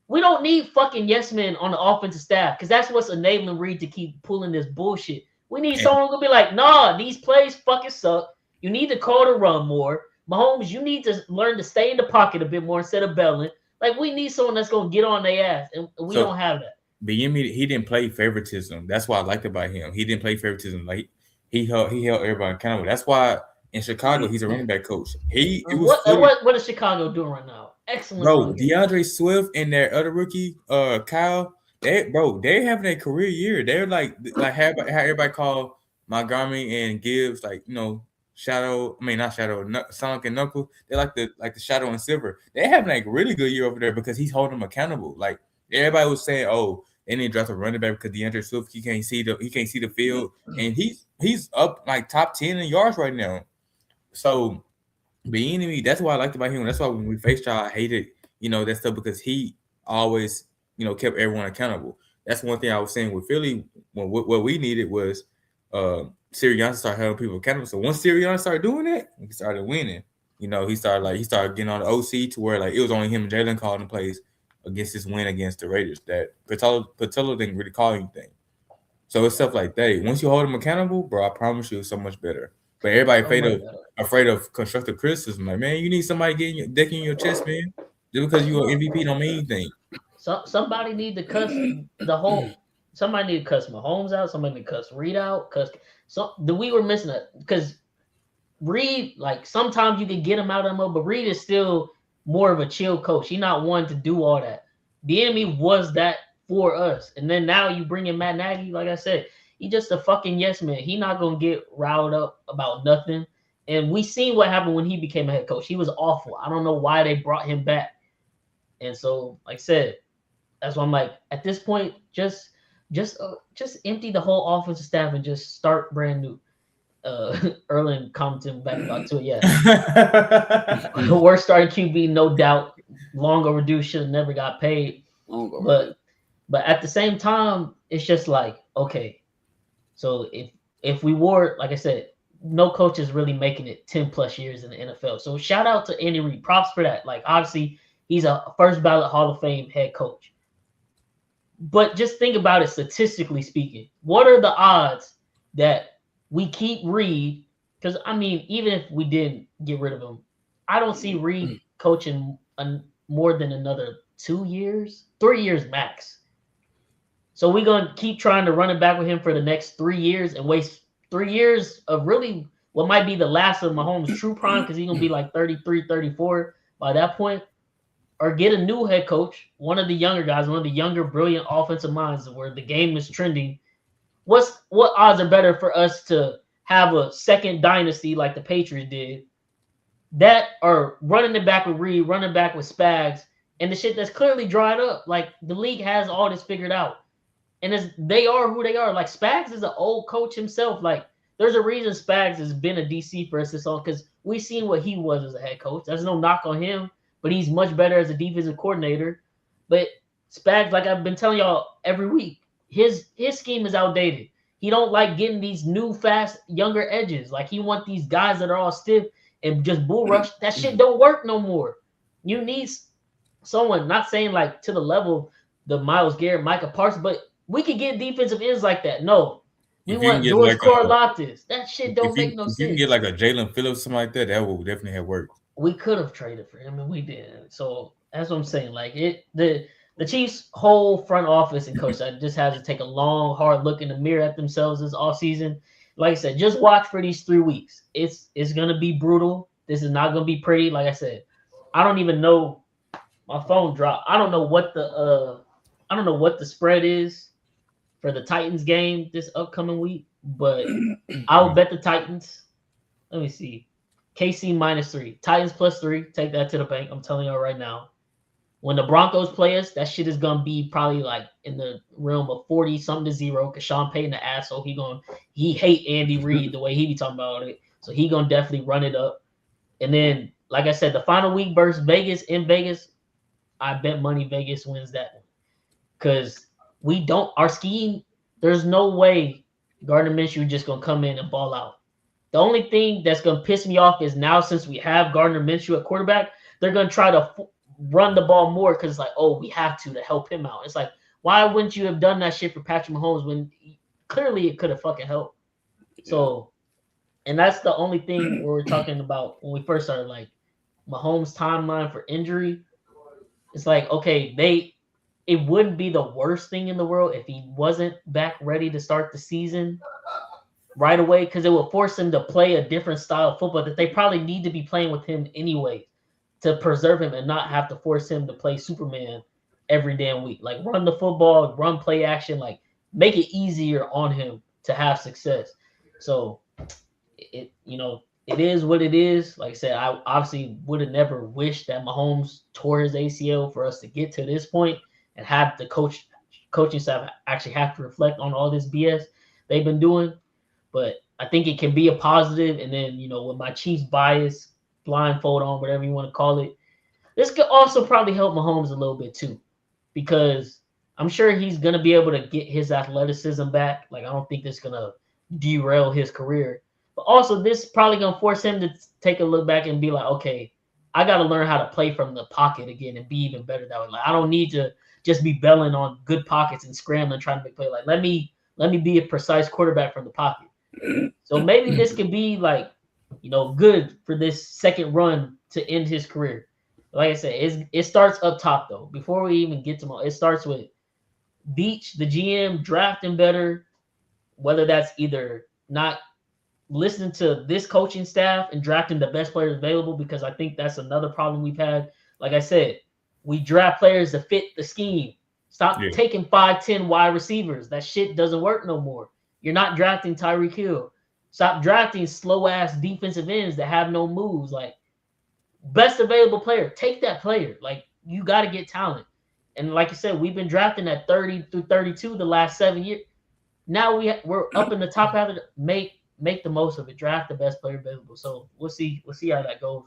We don't need fucking yes men on the offensive staff because that's what's enabling Reid to keep pulling this bullshit. We need someone to be like, nah, these plays fucking suck. You need to call the run more. Mahomes, you need to learn to stay in the pocket a bit more instead of belling. Like we need someone that's gonna get on their ass, and we don't have that. Bieniemy, he didn't play favoritism. That's what I liked about him. He didn't play favoritism. Like he held everybody accountable. That's why in Chicago he's a running back coach. What is Chicago doing right now? Excellent. Bro, DeAndre Swift and their other rookie, Kyle, they're having a career year. They're like how everybody call Montgomery and Gibbs, like Sonic and Knuckles. They're like the Shadow and Silver. They're having a really good year over there because he's holding them accountable. Like everybody was saying, oh, they need to draft a running back because DeAndre Swift he can't see the field, and he's up like top 10 in yards right now. So Bieniemy, that's what I liked about him. That's why when we faced y'all, I hated that stuff because he always kept everyone accountable. That's one thing I was saying with Philly. What we needed was Sirianni started holding people accountable. So once Sirianni started doing that, we started winning. He started getting on the OC to where like it was only him and Jalen calling the plays against this win against the Raiders. That Patillo didn't really call anything. So it's stuff like that. Once you hold them accountable, bro, I promise you it's so much better. But everybody afraid of constructive criticism. Like, man, you need somebody decking your chest, man. Just because you're an MVP don't mean anything. Somebody need to cuss somebody need to cuss Mahomes out. Somebody need to cuss Reid out. We were missing it because Reid, like sometimes you can get him out of the mode, but Reid is still more of a chill coach. He's not one to do all that. Bieniemy was that for us, and then now you bring in Matt Nagy. Like I said, he just a fucking yes man. He not gonna get riled up about nothing. And we seen what happened when he became a head coach. He was awful. I don't know why they brought him back. And so, like I said, that's why I'm like, at this point, just empty the whole offensive staff and just start brand new. Erlen commented back about to it. Yeah, the worst starting QB, no doubt. Long overdue. Should have never got paid. But at the same time, it's just like, okay. So if we were, like I said, no coach is really making it 10 plus years in the NFL. So shout out to Andy Reid. Props for that. Like obviously he's a first ballot Hall of Fame head coach. But just think about it statistically speaking. What are the odds that we keep Reid? Because I mean, even if we didn't get rid of him, I don't see Reid coaching more than another 2 years, 3 years max. So we're going to keep trying to run it back with him for the next 3 years and waste 3 years of really what might be the last of Mahomes' true prime because he's going to be like 33, 34 by that point. Or get a new head coach, one of the younger guys, one of the younger, brilliant offensive minds where the game is trending. What odds are better for us to have a second dynasty like the Patriots did that are running it back with Reid, running back with Spags, and the shit that's clearly dried up? Like the league has all this figured out. And they are who they are. Like Spags is an old coach himself. Like there's a reason Spags has been a DC for us this long because we've seen what he was as a head coach. There's no knock on him, but he's much better as a defensive coordinator. But Spags, like I've been telling y'all every week, his scheme is outdated. He don't like getting these new, fast, younger edges. Like he want these guys that are all stiff and just bull rush. That shit don't work no more. You need someone, not saying like to the level of the Myles Garrett, Micah Parsons, but we could get defensive ends like that. No. We want George Karlaftis. That shit don't make no sense. If you can get like a Jalen Phillips, something like that, that will definitely have worked. we could have traded for him and we didn't. So that's what I'm saying. Like the Chiefs' whole front office and coach just has to take a long, hard look in the mirror at themselves this offseason. Like I said, just watch for these 3 weeks. It's gonna be brutal. This is not gonna be pretty. Like I said, I don't even know. My phone dropped. I don't know what the spread is for the Titans game this upcoming week, but I will bet the Titans. Let me see. KC -3. Titans +3. Take that to the bank. I'm telling y'all right now. When the Broncos play us, that shit is gonna be probably like in the realm of 40-something to 0. Cause Sean Payton the asshole. He hate Andy Reid the way he be talking about it. So he gonna definitely run it up. And then, like I said, the final week versus Vegas in Vegas, I bet money Vegas wins that one. Cause our scheme, there's no way Gardner Minshew just gonna come in and ball out. The only thing that's going to piss me off is now since we have Gardner Minshew at quarterback, they're going to try to run the ball more because it's like, oh, we have to help him out. It's like, why wouldn't you have done that shit for Patrick Mahomes when clearly it could have fucking helped? So, and that's the only thing we're talking about when we first started, like Mahomes' timeline for injury. It's like, okay, it wouldn't be the worst thing in the world if he wasn't back ready to start the season right away, because it will force him to play a different style of football that they probably need to be playing with him anyway to preserve him and not have to force him to play Superman every damn week. Like run the football, run play action, like make it easier on him to have success. So it is what it is. Like I said, I obviously would have never wished that Mahomes tore his ACL for us to get to this point and have the coaching staff actually have to reflect on all this BS they've been doing. But I think it can be a positive. And then, with my Chiefs bias, blindfold on, whatever you want to call it, this could also probably help Mahomes a little bit too, because I'm sure he's going to be able to get his athleticism back. Like, I don't think this is going to derail his career. But also, this is probably going to force him to take a look back and be like, okay, I got to learn how to play from the pocket again and be even better that way. Like, I don't need to just be belling on good pockets and scrambling, trying to make play. Like, let me be a precise quarterback from the pocket. So maybe this could be like, good for this second run to end his career. Like I said, it starts up top though. Before we even get to it starts with Beach, the GM, drafting better, whether that's either not listening to this coaching staff and drafting the best players available, because I think that's another problem we've had. Like I said, we draft players to fit the scheme. Stop taking 5'10" wide receivers. That shit doesn't work no more. You're not drafting Tyreek Hill. Stop drafting slow-ass defensive ends that have no moves. Like, best available player, take that player. Like, you got to get talent. And like I said, we've been drafting at 30 through 32 the last 7 years. Now we're up in the top half of it. Make the most of it. Draft the best player available. So we'll see how that goes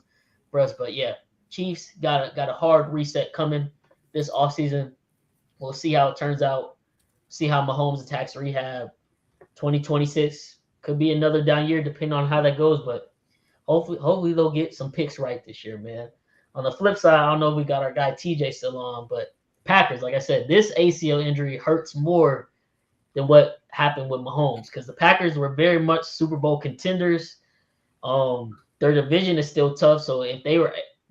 for us. But yeah, Chiefs got a hard reset coming this offseason. We'll see how it turns out. See how Mahomes attacks rehab. 2026 could be another down year depending on how that goes, but hopefully they'll get some picks right this year, man. On the flip side, I don't know if we got our guy TJ still on, but Packers, like I said, this ACL injury hurts more than what happened with Mahomes, because the Packers were very much Super Bowl contenders. Their division is still tough, so if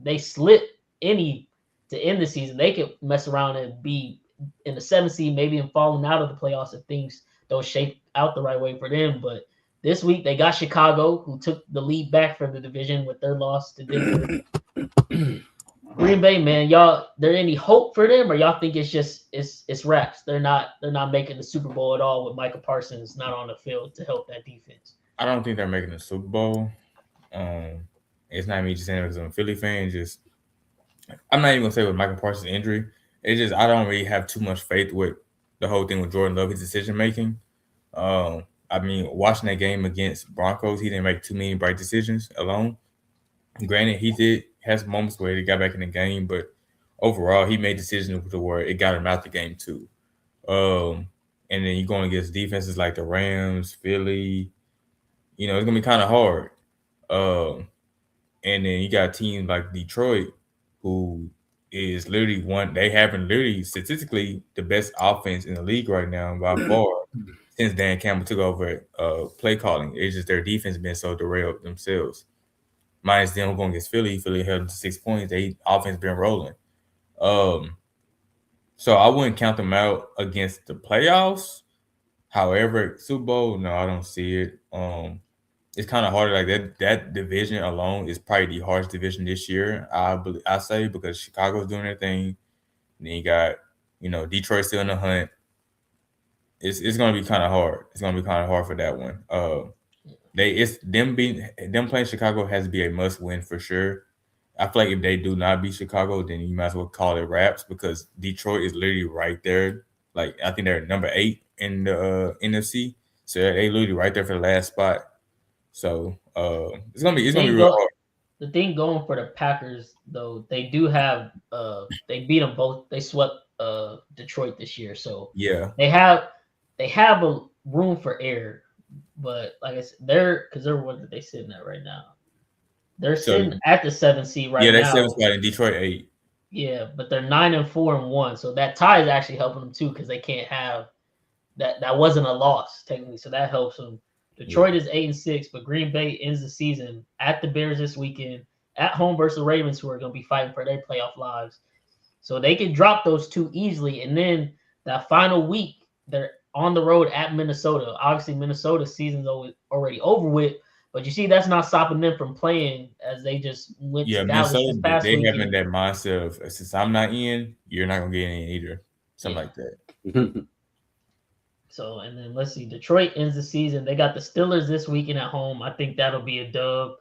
they slip any to end the season, they could mess around and be in the 7th seed, maybe and falling out of the playoffs if things don't shape out the right way for them. But this week they got Chicago, who took the lead back for the division with their loss to Denver. Green Bay, man, y'all, there any hope for them, or y'all think it's wraps? They're not making the Super Bowl at all with Micah Parsons not on the field to help that defense. I don't think they're making the Super Bowl. It's not me just saying it because I'm a Philly fan. Just I'm not even gonna say with Micah Parsons' injury. It's just I don't really have too much faith with the whole thing with Jordan Love, his decision making. I mean, watching that game against Broncos, he didn't make too many bright decisions alone. Granted, he has moments where he got back in the game, but overall, he made decisions to where it got him out the game too. And then you're going against defenses like the Rams, Philly. It's gonna be kind of hard. And then you got teams like Detroit, who is literally literally statistically the best offense in the league right now by far since Dan Campbell took over play calling. It's just their defense been so derailed themselves. minus them going against Philly. Philly held them to 6 points. They offense been rolling. So I wouldn't count them out against the playoffs. However, Super Bowl, no, I don't see it. It's kind of harder. Like that division alone is probably the hardest division this year. I say because Chicago's doing their thing. And then you got Detroit still in the hunt. It's gonna be kind of hard. It's gonna be kind of hard for that one. Them playing Chicago has to be a must win for sure. I feel like if they do not beat Chicago, then you might as well call it wraps because Detroit is literally right there. Like I think they're number 8 in the NFC, so they literally right there for the last spot. So it's gonna be real hard. The thing going for the Packers though, they do have they beat them both. They swept Detroit this year, so yeah, they have a room for error. But like I said, they're what are they sitting at right now? They're sitting at the 7th seed right now. Yeah, they're 7th spot in Detroit 8. Yeah, but they're 9-4-1, so that tie is actually helping them too because they can't have that. That wasn't a loss technically, so that helps them. Detroit is 8-6, but Green Bay ends the season at the Bears this weekend, at home versus the Ravens, who are going to be fighting for their playoff lives. So they can drop those two easily, and then that final week they're on the road at Minnesota. Obviously, Minnesota's season's already over with. But you see, that's not stopping them from playing as they just went to Dallas this past they weekend. having that mindset of since I'm not in, you're not gonna get in either. Something like that. So, and then let's see, Detroit ends the season. They got the Steelers this weekend at home. I think that'll be a dub.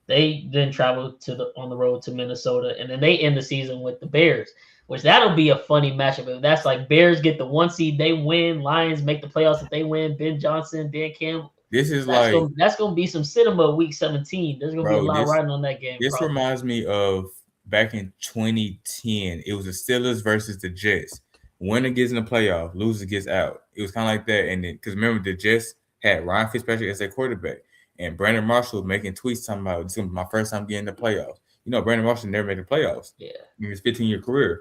They then travel on the road to Minnesota, and then they end the season with the Bears, which that'll be a funny matchup. If that's like Bears get the 1 seed, they win. Lions make the playoffs if they win. Ben Johnson, Dan Campbell. That's gonna be some cinema week 17. There's gonna be a lot riding on that game. This reminds me of back in 2010. It was the Steelers versus the Jets. Winner gets in the playoff, loser gets out. It was kind of like that. And then because remember the Jets had Ryan Fitzpatrick as their quarterback, and Brandon Marshall was making tweets talking about this is gonna be my first time getting the playoffs. Brandon Marshall never made the playoffs. Yeah, in his 15-year career.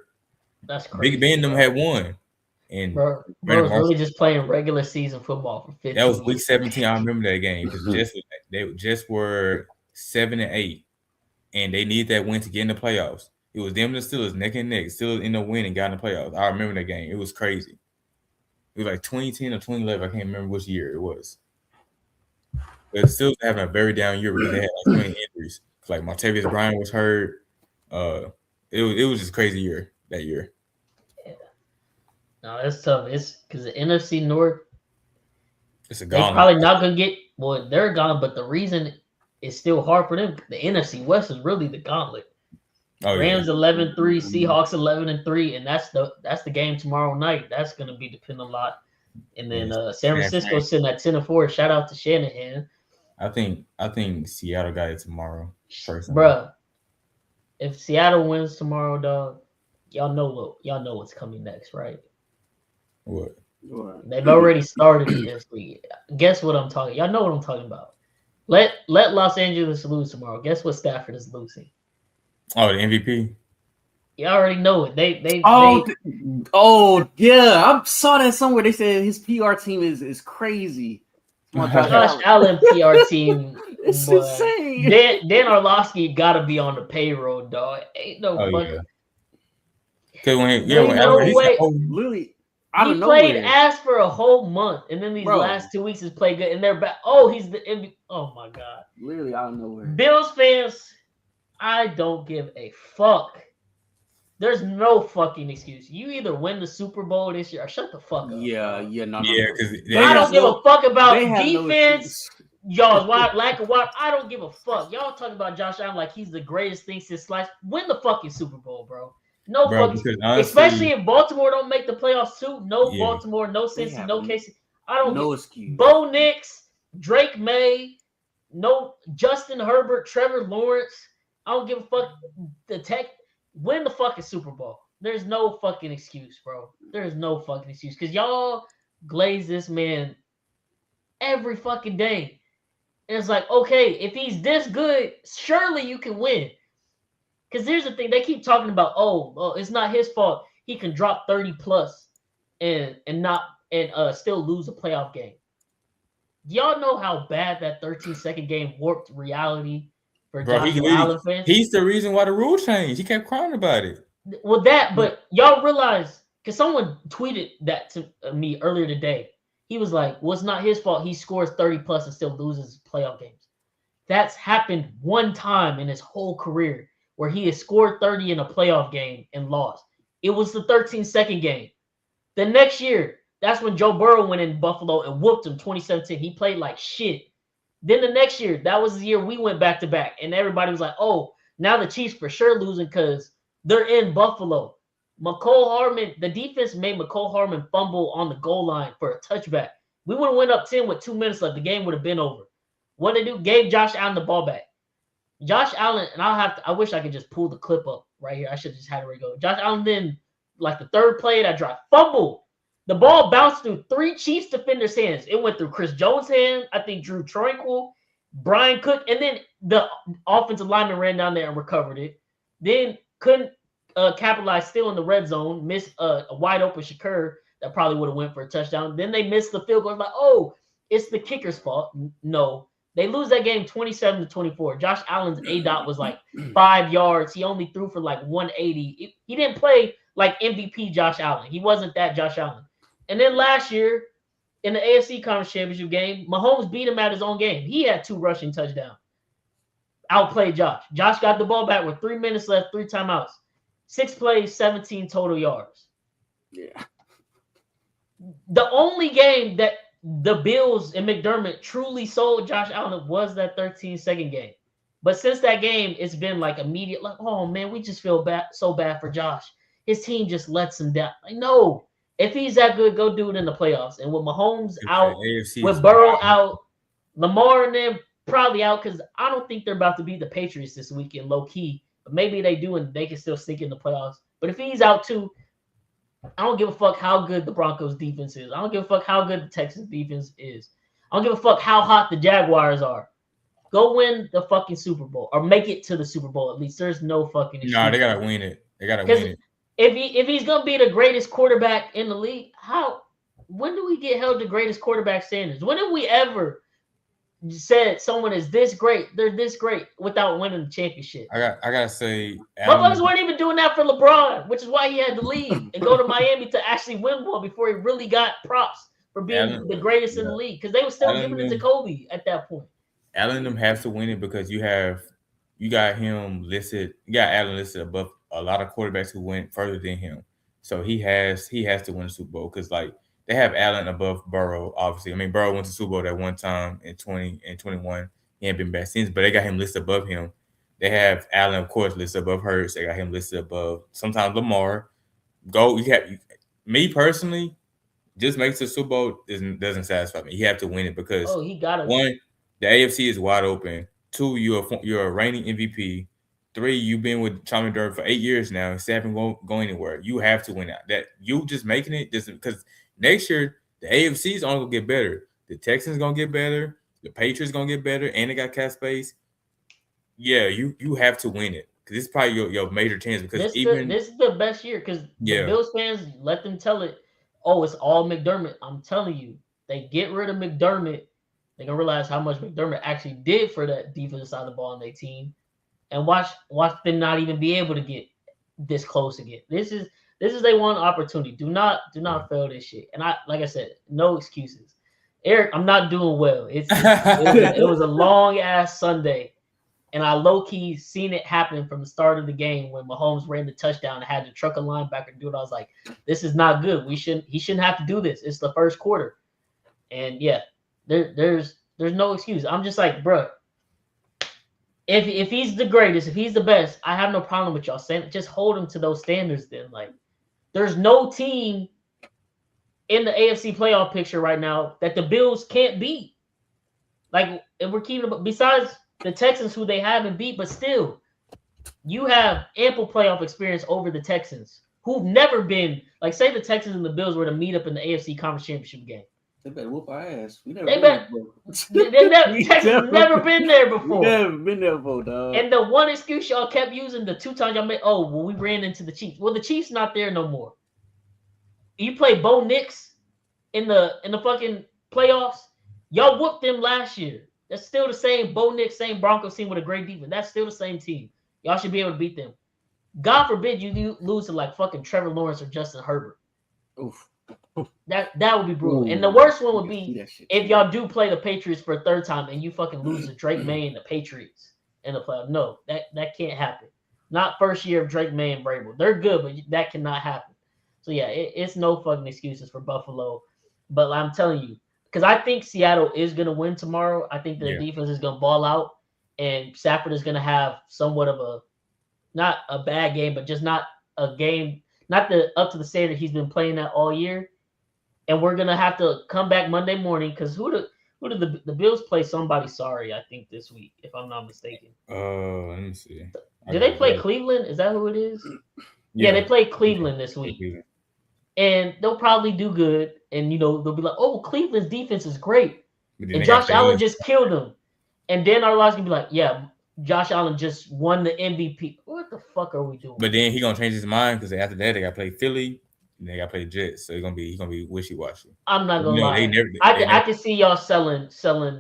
That's crazy. Big Ben them had won. And bro was really just playing regular season football for 15 That was week 17. I remember that game because they just were 7-8, and they needed that win to get in the playoffs. It was them and the Steelers neck and neck. Steelers ended up winning, got in the playoffs. I remember that game. It was crazy. It was like 2010 or 2011. I can't remember which year it was. But Steelers having a very down year because they had like 20 injuries. Like Martavis Bryant was hurt. It was just crazy year that year. No, it's tough. It's because the NFC North, it's a they're gauntlet. probably not gonna get. Well, they're gone, but the reason it's still hard for them. The NFC West is really the gauntlet. Rams 11-3, Seahawks 11-3, and that's the game tomorrow night. That's gonna be depending a lot. And then San Francisco sitting at 10-4. Shout out to Shanahan. I think Seattle got it tomorrow. Bruh, if Seattle wins tomorrow, dog, y'all know what's coming next, right? What? They've already started this league. Guess what I'm talking? Y'all know what I'm talking about. Let Los Angeles lose tomorrow. Guess what Stafford is losing? Oh, the MVP. You already know it. Yeah, I saw that somewhere. They said his PR team is crazy. Josh Allen PR team. It's insane. Dan Orlovsky got to be on the payroll, dog. Ain't no fucking. Literally, he played ass for a whole month, and then these last 2 weeks has played good, and they're back. Oh, he's the MVP. Oh my god! Literally out of nowhere. Bills fans, I don't give a fuck. There's no fucking excuse. You either win the Super Bowl this year or shut the fuck up. Yeah, because I don't give a fuck about defense. Y'all, lack of what? I don't give a fuck. Y'all talking about Josh Allen like he's the greatest thing since sliced. Win the fucking Super Bowl, bro. No fucking, especially if Baltimore don't make the playoffs too. No Baltimore, no Cincy, no KC. I don't no excuse. Bo Nix, Drake May, no Justin Herbert, Trevor Lawrence. I don't give a fuck. The Tech win the fucking Super Bowl. There's no fucking excuse, bro. There's no fucking excuse because y'all glaze this man every fucking day. And it's like, okay, if he's this good, surely you can win. Because here's the thing, they keep talking about, oh, it's not his fault. He can drop 30 plus and still lose a playoff game. Y'all know how bad that 13-second game warped reality for Bro, Josh Allen fans. he's the reason why the rule changed. He kept crying about it. Well, but y'all realize, because someone tweeted that to me earlier today. He was like, well, it's not his fault. He scores 30 plus and still loses playoff games. That's happened one time in his whole career where he has scored 30 in a playoff game and lost. It was the 13-second game. The next year, that's when Joe Burrow went in Buffalo and whooped him 2017. He played like shit. Then the next year, that was the year we went back-to-back. And everybody was like, oh, now the Chiefs for sure losing because they're in Buffalo. McCole Hardman, the defense made McCole Hardman fumble on the goal line for a touchback. We would have went up 10 with 2 minutes left. The game would have been over. What they do? Gave Josh Allen the ball back. Josh Allen, and I wish I could just pull the clip up right here. I should have just had it where it go. Josh Allen then, like the third play of that drive, fumbled. The ball bounced through 3 Chiefs defenders' hands. It went through Chris Jones' hand, I think Drew Tranquil, Brian Cook, and then the offensive lineman ran down there and recovered it. Then couldn't capitalize still in the red zone, missed a wide open Shakur that probably would have went for a touchdown. Then they missed the field goal. Like, oh, it's the kicker's fault. No. They lose that game 27-24. Josh Allen's ADOT was like 5 yards. He only threw for like 180. He didn't play like MVP Josh Allen. He wasn't that Josh Allen. And then last year in the AFC Conference Championship game, Mahomes beat him at his own game. He had 2 rushing touchdowns. Outplayed Josh. Josh got the ball back with 3 minutes left, 3 timeouts. 6 plays, 17 total yards. Yeah. The only game that the Bills and McDermott truly sold Josh Allen was that 13-second game. But since that game, it's been like immediate, like, oh, man, we just feel so bad for Josh. His team just lets him down. Like, no. If he's that good, go do it in the playoffs. And with Mahomes out, with Burrow out, Lamar and them probably out because I don't think they're about to beat the Patriots this weekend, low-key. But maybe they do, and they can still sneak in the playoffs. But if he's out too, I don't give a fuck how good the Broncos defense is. I don't give a fuck how good the Texans defense is. I don't give a fuck how hot the Jaguars are. Go win the fucking Super Bowl or make it to the Super Bowl at least. There's no fucking issue. No, they gotta win it. They gotta win it. If he's gonna be the greatest quarterback in the league, when do we get held to greatest quarterback standards? When have we ever said someone is this great, they're this great without winning the championship? I gotta say, motherfuckers weren't even doing that for LeBron, which is why he had to leave and go to Miami to actually win one before he really got props for being the greatest in the league because they were still giving it to Kobe at that point. Allen them has to win it because you got him listed. You got Allen listed above a lot of quarterbacks who went further than him, so he has to win the Super Bowl because like. They have Allen above Burrow, obviously. I mean, Burrow went to Super Bowl that one time in 20 and 21. He ain't been back since, but they got him listed above him. They have Allen, of course, listed above Hurts. They got him listed above sometimes Lamar. Me personally, just makes the Super Bowl doesn't satisfy me. You have to win it because he got it. 1, the AFC is wide open. 2, you're a reigning MVP. 3, you've been with Sean McDermott for 8 years now. 7, won't go anywhere. You have to win it. That you just making it doesn't because. Next year, the AFC is only going to get better. The Texans going to get better. The Patriots going to get better. And they got cap space. Yeah, you have to win it. Because this is probably your major chance. Because this is the best year. Because the Bills fans, let them tell it, oh, it's all McDermott. I'm telling you, they get rid of McDermott. They're going to realize how much McDermott actually did for that defensive side of the ball on their team. And watch them not even be able to get this close again. This is their one opportunity. Do not fail this shit. And like I said, no excuses. Eric, I'm not doing well. It was a long ass Sunday, and I low key seen it happen from the start of the game when Mahomes ran the touchdown and had to truck a linebacker to do it. I was like, this is not good. He shouldn't have to do this. It's the first quarter, and yeah, there's no excuse. I'm just like, bro. If he's the greatest, if he's the best, I have no problem with y'all saying just hold him to those standards. Then like. There's no team in the AFC playoff picture right now that the Bills can't beat. Like, if we're keeping besides the Texans, who they haven't beat, but still, you have ample playoff experience over the Texans, who've never been like. Say the Texans and the Bills were to meet up in the AFC Conference Championship game. They better whoop our ass. Texans never been there before. Never been there before, dog. And the one excuse y'all kept using, the 2 times y'all made, we ran into the Chiefs. Well, the Chiefs not there no more. You play Bo Nix in the fucking playoffs. Y'all whooped them last year. That's still the same Bo Nix, same Broncos team with a great defense. That's still the same team. Y'all should be able to beat them. God forbid you lose to like fucking Trevor Lawrence or Justin Herbert. Oof. That would be brutal. Ooh, and the worst one would I can see be that shit if too. y'all do play the Patriots for a third time and you fucking lose to Drake May and the Patriots in the playoff. No, that can't happen. Not first year of Drake May and Vrabel. They're good, but that cannot happen. So yeah, it's no fucking excuses for Buffalo. But I'm telling you, because I think Seattle is gonna win tomorrow. I think their defense is gonna ball out, and Stafford is gonna have somewhat of a not a bad game, but just not a game, not the up to the standard he's been playing at all year. And we're gonna have to come back Monday morning because who did the Bills play? Somebody sorry, I think this week, if I'm not mistaken. Let me see. Did they play Cleveland? Is that who it is? Yeah, they played Cleveland this week. And they'll probably do good. And they'll be like, oh, Cleveland's defense is great. And Josh Allen just killed them. And then our lives gonna be like, yeah, Josh Allen just won the MVP. What the fuck are we doing? But then he gonna change his mind because after that they gotta play Philly and they gotta play the Jets. So he's gonna be wishy washy. I'm not gonna lie. I can see y'all selling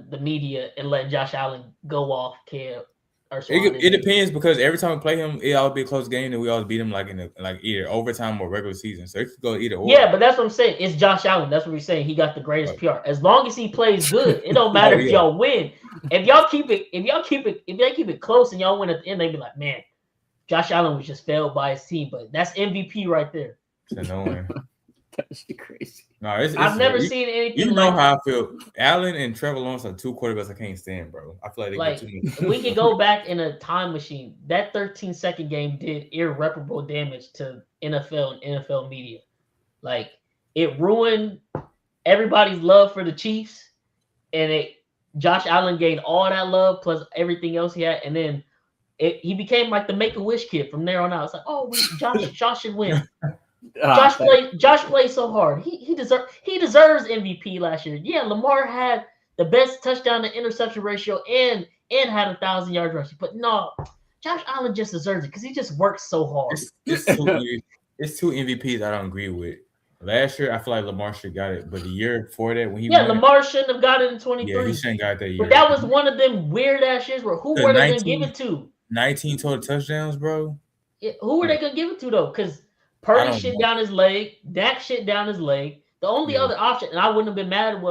the media and letting Josh Allen go off camp. It depends because every time we play him, it always be a close game and we always beat him like in either overtime or regular season. So it could go either or. Yeah, but that's what I'm saying. It's Josh Allen. That's what we're saying. He got the greatest PR. As long as he plays good, it don't matter if y'all win. If y'all keep it close and y'all win at the end, they be like, man, Josh Allen was just failed by his team. But that's MVP right there. It's annoying. That's crazy. No, I've never seen anything. You know how I feel. Allen and Trevor Lawrence are two quarterbacks I can't stand, bro. I feel like they get too much. We could go back in a time machine. That 13-second game did irreparable damage to NFL and NFL media. Like it ruined everybody's love for the Chiefs, and Josh Allen gained all that love plus everything else he had, and then he became like the Make-A-Wish kid from there on out. It's like, oh, Josh should win. Josh played so hard. He deserves MVP last year. Yeah, Lamar had the best touchdown to interception ratio and had 1,000-yard rushing. But no, Josh Allen just deserves it because he just works so hard. It's two MVPs I don't agree with. Last year, I feel like Lamar should have got it, but the year before that, when he Lamar shouldn't have got it in 23. Yeah, he shouldn't got that year. But that was one of them weird ass years where who were they gonna give it to? 19 total touchdowns, bro. Yeah, who were they gonna give it to though? Because Purdy shit down his leg, Dak shit down his leg. The only other option, and I wouldn't have been mad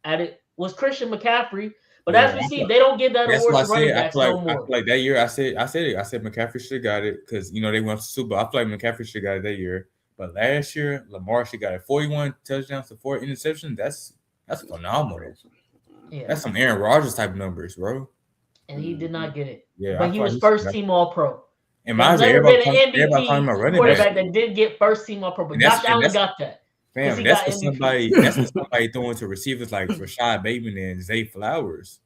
at it, was Christian McCaffrey. But as we see, they don't give that award to running backs no more. I feel like that year, I said McCaffrey should have got it because they went to Super Bowl. I feel like McCaffrey should have got it that year. But last year, Lamar should got it. 41 touchdowns to 4 interceptions. That's phenomenal. Yeah. That's some Aaron Rodgers type numbers, bro. And he did not get it. Yeah, but he was first team All-Pro. And mine's everybody talking about running quarterback that did get first team All-Pro, but Josh Allen got that. Fam, that's what somebody throwing to receivers like Rashad Bateman and Zay Flowers.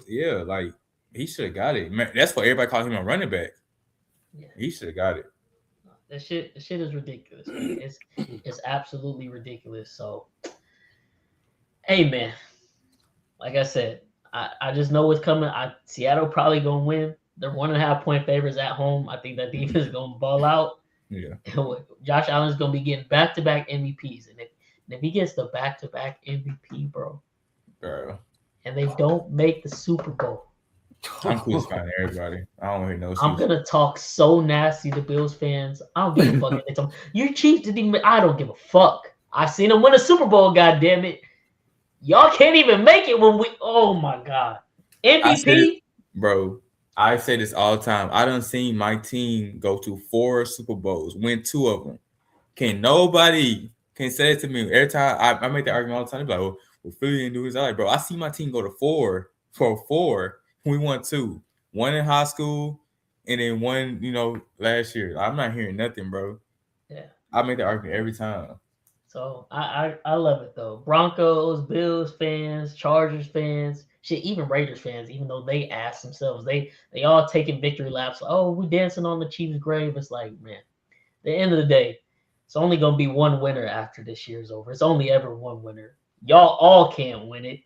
Yeah. Like he should have got it. Man, that's what everybody called him a running back. Yeah. He should have got it. That shit is ridiculous. Man. It's absolutely ridiculous. So, hey man, like I said, I just know what's coming. Seattle probably gonna win. They're 1.5-point favorites at home. I think that defense is gonna ball out. Yeah. Josh Allen's gonna be getting back-to-back MVPs, and if he gets the back-to-back MVP, bro, and they don't make the Super Bowl, I'm cool with everybody. I don't hear no. I'm gonna talk so nasty to Bills fans. I don't give a fuck. Your Chiefs didn't even. I don't give a fuck. I've seen them win a Super Bowl. God damn it, y'all can't even make it when we. Oh my god, MVP, bro. I say this all the time. I done seen my team go to 4 Super Bowls, win 2 of them. Nobody can say it to me. Every time I make that argument all the time. They're like, well, Philly didn't do this. I'm like, bro, I see my team go to 4 for 4. We won 2. 1 in high school and then 1, last year. I'm not hearing nothing, bro. Yeah. I make that argument every time. So I love it though. Broncos, Bills fans, Chargers fans, shit, even Raiders fans, even though they ask themselves, they all taking victory laps. Like, oh, we dancing on the Chiefs' grave. It's like, man, at the end of the day, it's only gonna be one winner after this year's over. It's only ever one winner. Y'all all can't win it.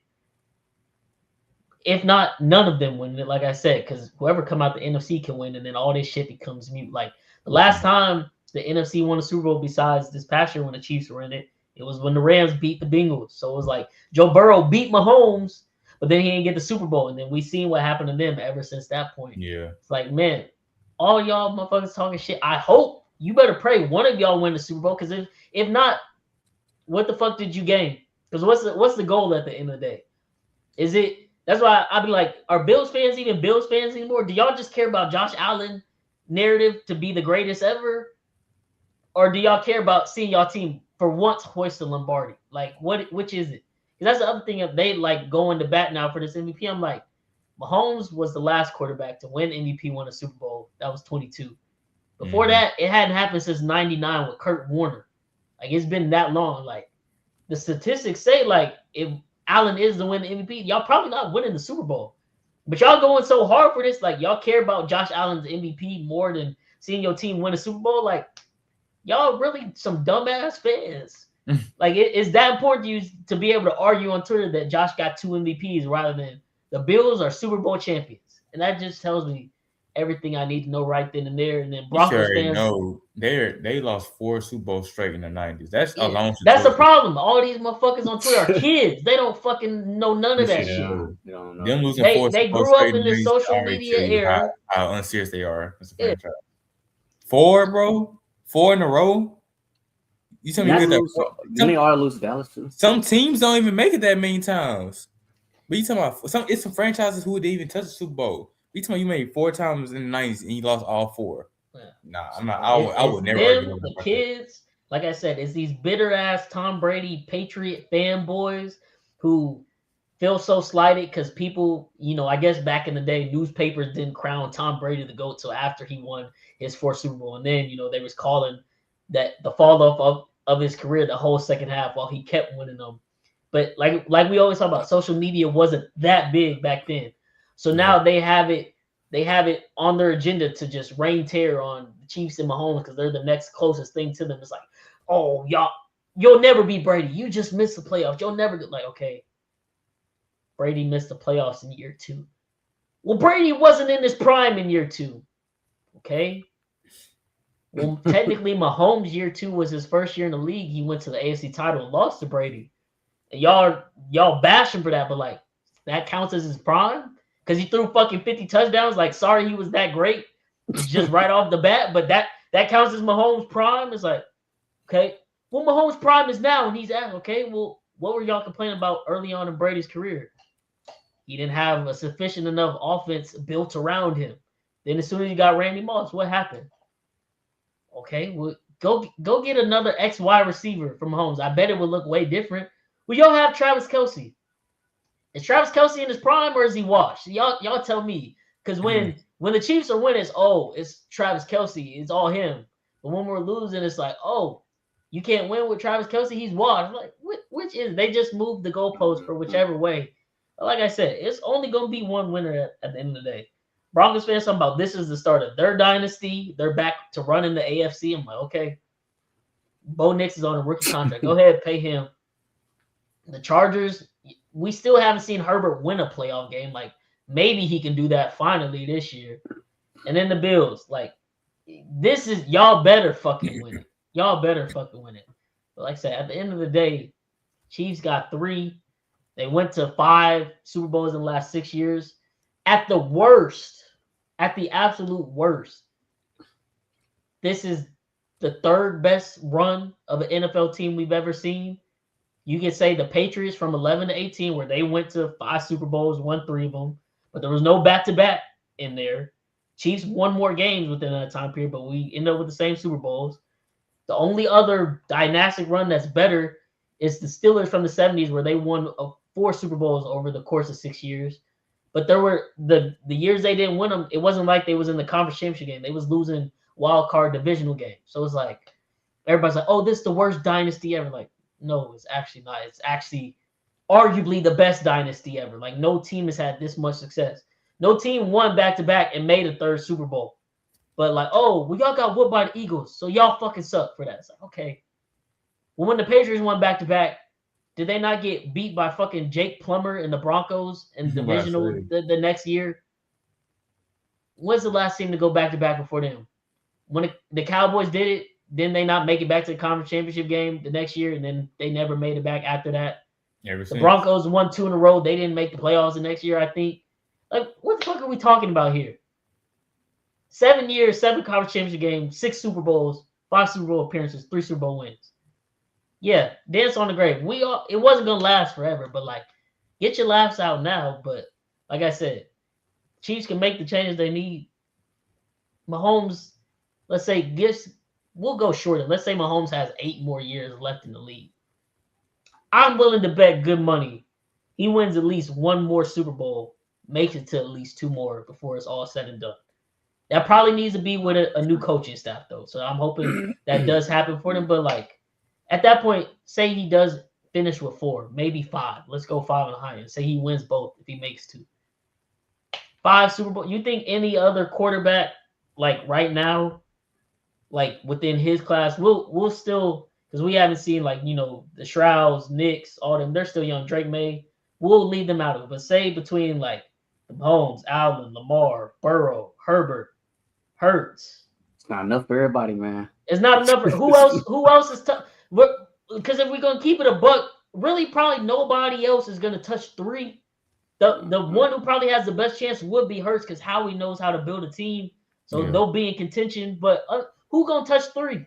If not, none of them win it, like I said, because whoever come out the NFC can win, and then all this shit becomes mute. Like the last time the NFC won a Super Bowl besides this past year when the Chiefs were in it, it was when the Rams beat the Bengals. So it was like Joe Burrow beat Mahomes, but then he didn't get the Super Bowl, and then we seen what happened to them ever since that point. Yeah. It's like, man, all y'all motherfuckers talking shit. I hope you better pray one of y'all win the Super Bowl, because if not, what the fuck did you gain? Because what's the goal at the end of the day? Is it? That's why I'd be like, are Bills fans even Bills fans anymore? Do y'all just care about Josh Allen narrative to be the greatest ever? Or do y'all care about seeing y'all team for once hoist the Lombardi? Like, which is it? Because that's the other thing. If they like going to bat now for this MVP, I'm like, Mahomes was the last quarterback to win MVP, win a Super Bowl. That was 22. Before that, it hadn't happened since 99 with Kurt Warner. Like, it's been that long. Like, the statistics say, like, if Allen is the win the MVP, y'all probably not winning the Super Bowl. But y'all going so hard for this, like, y'all care about Josh Allen's MVP more than seeing your team win a Super Bowl. Like, y'all really some dumbass fans. Like, it's that important to you to be able to argue on Twitter that Josh got 2 MVPs rather than the Bills are Super Bowl champions. And that just tells me everything I need to know right then and there. And then Broncos fans, no, they lost 4 Super Bowls straight in the 90s. That's alone. That's the problem. All these motherfuckers on Twitter are kids. They don't fucking know none of that shit. They don't know. Them losing They grew up in this social media era. How unserious they are as a franchise. 4, bro. 4 in a row. You tell me Didn't they all lose to Dallas too? Some teams don't even make it that many times. But you talking about it's some franchises who didn't even touch the Super Bowl. You talking about you made 4 times in the 90s and you lost all 4. Yeah. Nah, I'm not. I would never argue the kids. Like I said, it's these bitter ass Tom Brady Patriot fanboys who feel so slighted because people, I guess back in the day, newspapers didn't crown Tom Brady the GOAT till after he won his 4th Super Bowl, and then they was calling that the fall off of his career the whole second half while he kept winning them. But like we always talk about, social media wasn't that big back then. So now they have it on their agenda to just rain terror on the Chiefs and Mahomes because they're the next closest thing to them. It's like, oh, you'll never beat Brady. You just missed the playoffs. You'll never get okay. Brady missed the playoffs in year 2. Well, Brady wasn't in his prime in year 2. Okay. Well, technically, Mahomes' year 2 was his first year in the league. He went to the AFC title and lost to Brady. And y'all bash him for that, but that counts as his prime because he threw fucking 50 touchdowns. Like, sorry, he was that great, just right off the bat. But that counts as Mahomes' prime. It's like, okay, well, Mahomes' prime is now, and he's at okay. Well, what were y'all complaining about early on in Brady's career? He didn't have a sufficient enough offense built around him. Then as soon as you got Randy Moss, what happened? Okay, well, go get another XY receiver from Mahomes. I bet it would look way different. Well, y'all have Travis Kelce. Is Travis Kelce in his prime or is he washed? Y'all tell me. Because when the Chiefs are winning, it's Travis Kelce. It's all him. But when we're losing, it's like, oh, you can't win with Travis Kelce. He's washed. Like, which is? They just moved the goalpost for whichever way. But like I said, it's only going to be one winner at the end of the day. Broncos fans talking about this is the start of their dynasty. They're back to running the AFC. I'm like, okay. Bo Nix is on a rookie contract. Go ahead, pay him. The Chargers, we still haven't seen Herbert win a playoff game. Like, maybe he can do that finally this year. And then the Bills, this is, y'all better fucking win it. Y'all better fucking win it. But like I said, at the end of the day, Chiefs got 3. They went to 5 Super Bowls in the last 6 years. At the worst, at the absolute worst, this is the 3rd best run of an NFL team we've ever seen. You can say the Patriots from 11 to 18, where they went to 5 Super Bowls, won 3 of them, but there was no back-to-back in there. Chiefs won more games within that time period, but we end up with the same Super Bowls. The only other dynastic run that's better is the Steelers from the 70s, where they won 4 Super Bowls over the course of 6 years. But there were the years they didn't win them, it wasn't like they was in the conference championship game. They was losing wild card divisional games. So it's like, everybody's like, oh, this is the worst dynasty ever. Like, no, it's actually not. It's actually arguably the best dynasty ever. Like, no team has had this much success. No team won back-to-back and made a 3rd Super Bowl. But y'all got whooped by the Eagles, so y'all fucking suck for that. It's like, okay. Well, when the Patriots won back-to-back, did they not get beat by fucking Jake Plummer and the Broncos in divisional the next year? When's the last team to go back-to-back before them? When the Cowboys did it, didn't they not make it back to the conference championship game the next year, and then they never made it back after that? Ever The since. Broncos won 2 in a row. They didn't make the playoffs the next year, I think. Like, what the fuck are we talking about here? 7 years, 7 conference championship games, 6 Super Bowls, 5 Super Bowl appearances, 3 Super Bowl wins. Yeah, dance on the grave. It wasn't gonna last forever, but like, get your laughs out now. But like I said, Chiefs can make the changes they need. Mahomes, let's say, we'll go shorter. Let's say Mahomes has 8 more years left in the league. I'm willing to bet good money he wins at least 1 more Super Bowl, makes it to at least 2 more before it's all said and done. That probably needs to be with a new coaching staff, though. So I'm hoping that does happen for them. But like at that point, say he does finish with 4, maybe 5. Let's go 5 and higher. Say he wins both if he makes 2. 5 Super Bowl. You think any other quarterback, like right now, like within his class, we'll still, because we haven't seen like, the Shrouds, Knicks, all them, they're still young. Drake May, we'll leave them out of it. But say between like the Mahomes, Allen, Lamar, Burrow, Herbert, Hurts. It's not enough for everybody, man. It's not enough for who else? Who else is tough? Because if we're gonna keep it a buck, really probably nobody else is gonna touch 3. The one who probably has the best chance would be Hurts because Howie knows how to build a team, so they'll be in contention. But who gonna touch 3?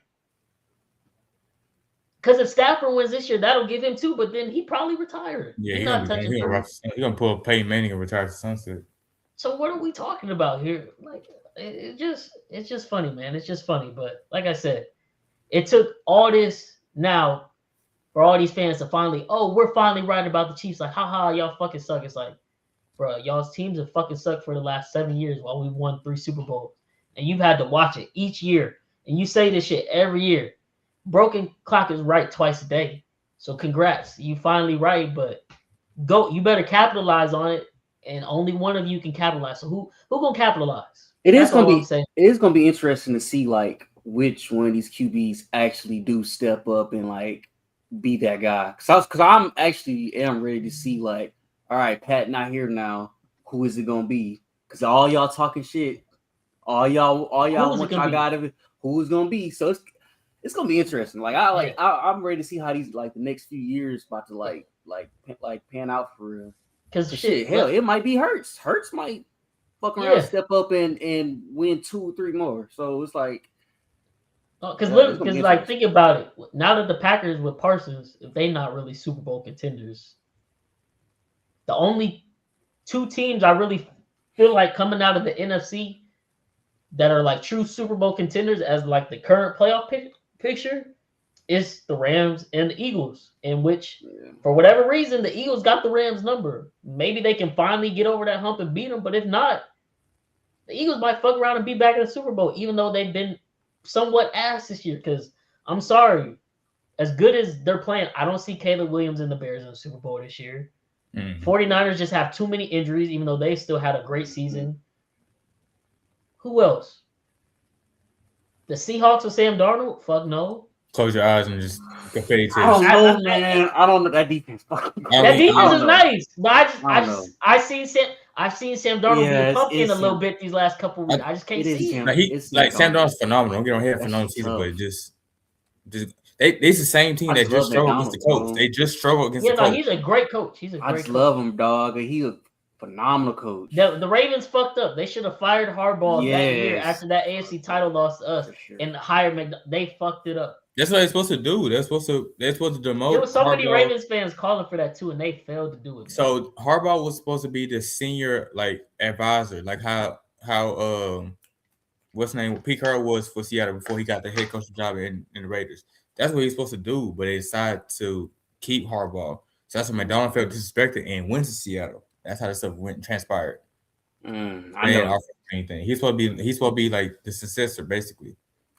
Because if Stafford wins this year, that'll give him 2. But then he probably retired. Yeah, he's not touching 3. He gonna pull Peyton Manning and retire to sunset. So what are we talking about here? Like, it's just funny, man. It's just funny. But like I said, it took all this now for all these fans to finally, we're finally right about the Chiefs. Like, haha, y'all fucking suck. It's like, bro, y'all's teams have fucking sucked for the last 7 years while we won 3 Super Bowls. And you've had to watch it each year. And you say this shit every year. Broken clock is right twice a day. So congrats. You finally right, but you better capitalize on it. And only one of you can capitalize. So who gonna capitalize? It is gonna be interesting to see like which one of these QBs actually do step up and like be that guy. Cause I'm actually am ready to see like, all right, Pat not here now. Who is it gonna be? Cause all y'all talking shit, all y'all want y'all out of it. Who's gonna be? So it's gonna be interesting. Like I'm ready to see how these like the next few years about to like pan out for real. Because hell, it might be Hurts. Hurts might fuck around, step up and win 2 or 3 more. So it's like, because like think about it. Now that the Packers with Parsons, if they not really Super Bowl contenders, the only 2 teams I really feel like coming out of the NFC that are like true Super Bowl contenders as like the current playoff picture is the Rams and the Eagles, in which, for whatever reason, the Eagles got the Rams number. Maybe they can finally get over that hump and beat them, but if not, the Eagles might fuck around and be back in the Super Bowl, even though they've been somewhat ass this year. Because I'm sorry, as good as they're playing, I don't see Caleb Williams and the Bears in the Super Bowl this year. 49ers just have too many injuries, even though they still had a great season. Who else? The Seahawks with Sam Darnold? Fuck no. Close your eyes and just confetti I don't know, man. I don't know that defense. That defense is nice, but I've seen Sam Darnold be pumpkin a little bit these last couple of weeks. I just can't see it. Like Sam Darnold's phenomenal. Don't get on here phenomenal season, but just they're the same team that just struggled against the coach. They just struggled against the coach. He's a great coach. I just love him, dog. He's a phenomenal coach. The Ravens fucked up. They should have fired Harbaugh that year after that AFC title loss to us and hired They fucked it up. That's what they're supposed to do. They're supposed to demote. There was so many Ravens fans calling for that too, and they failed to do it. So Harbaugh was supposed to be the senior advisor, like how what's his name? Pete Carroll was for Seattle before he got the head coaching job in the Raiders. That's what he's supposed to do, but they decided to keep Harbaugh. So that's when McDonald felt disrespected and went to Seattle. That's how this stuff transpired. I know. Offer anything. He's supposed to be like the successor, basically.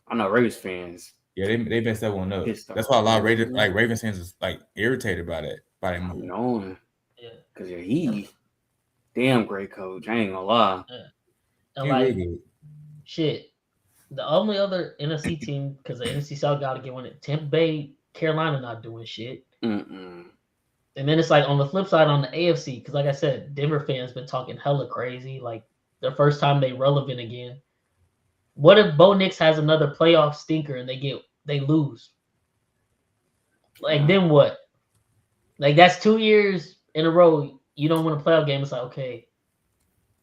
I know Ravens fans. Yeah, they messed that one up. That's why a lot of Ravens fans was like irritated by that move. No, because he damn great coach. I ain't gonna lie. And really shit. The only other NFC team, because the NFC South got to get one. Tampa Bay, Carolina not doing shit. And then it's like on the flip side on the AFC, because like I said, Denver fans been talking hella crazy. Like the first time they relevant again. What if Bo Nix has another playoff stinker and they lose? Like then what? Like that's 2 years in a row. You don't win a playoff game. It's like, okay,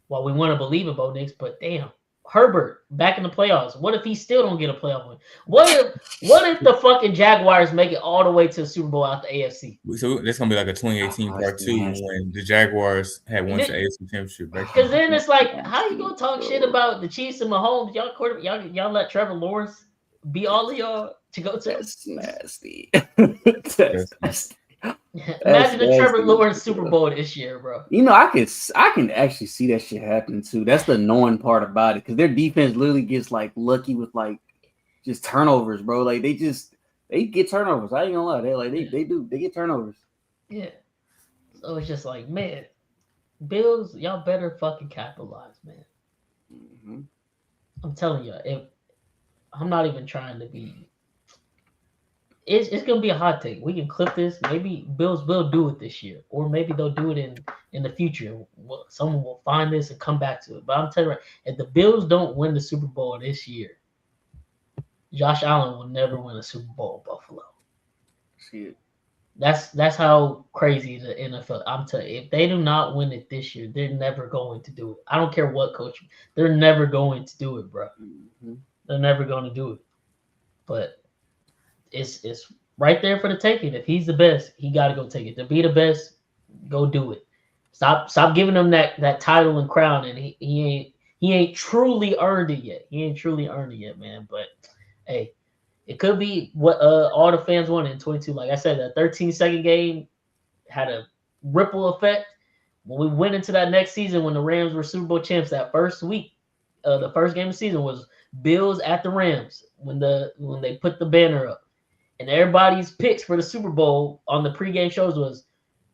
well, we want to believe in Bo Nix, but damn, Herbert back in the playoffs. What if he still don't get a playoff win? What if the fucking Jaguars make it all the way to the Super Bowl out the AFC? So that's gonna be like a 2018 part two when the Jaguars had won the AFC Championship. Because then it's like, how you gonna talk shit about the Chiefs and Mahomes? Y'all let Trevor Lawrence be all of y'all to go to? That's nasty. That's nasty. Imagine the Trevor Lawrence Super Bowl this year, bro. You know, I can actually see that shit happen too. That's the annoying part about it, because their defense literally gets like lucky with like just turnovers, bro. Like they get turnovers. I ain't gonna lie, they get turnovers. Yeah. So it's just like, man, Bills, y'all better fucking capitalize, man. Mm-hmm. I'm telling you, I'm not even trying to be. It's gonna be a hot take. We can clip this. Maybe Bills will do it this year, or maybe they'll do it in the future. Someone will find this and come back to it. But I'm telling you, if the Bills don't win the Super Bowl this year, Josh Allen will never win a Super Bowl in Buffalo. Shit. That's how crazy the NFL. I'm telling you, if they do not win it this year, they're never going to do it. I don't care what coach. They're never going to do it, bro. Mm-hmm. They're never going to do it. But it's right there for the taking. If he's the best, he got to go take it. To be the best, go do it. Stop giving him that title and crown, and he ain't truly earned it yet. He ain't truly earned it yet, man. But hey, it could be what all the fans wanted in 22. Like I said, that 13-second game had a ripple effect. When we went into that next season, when the Rams were Super Bowl champs, that first week, the first game of the season was Bills at the Rams when they put the banner up. And everybody's picks for the Super Bowl on the pregame shows was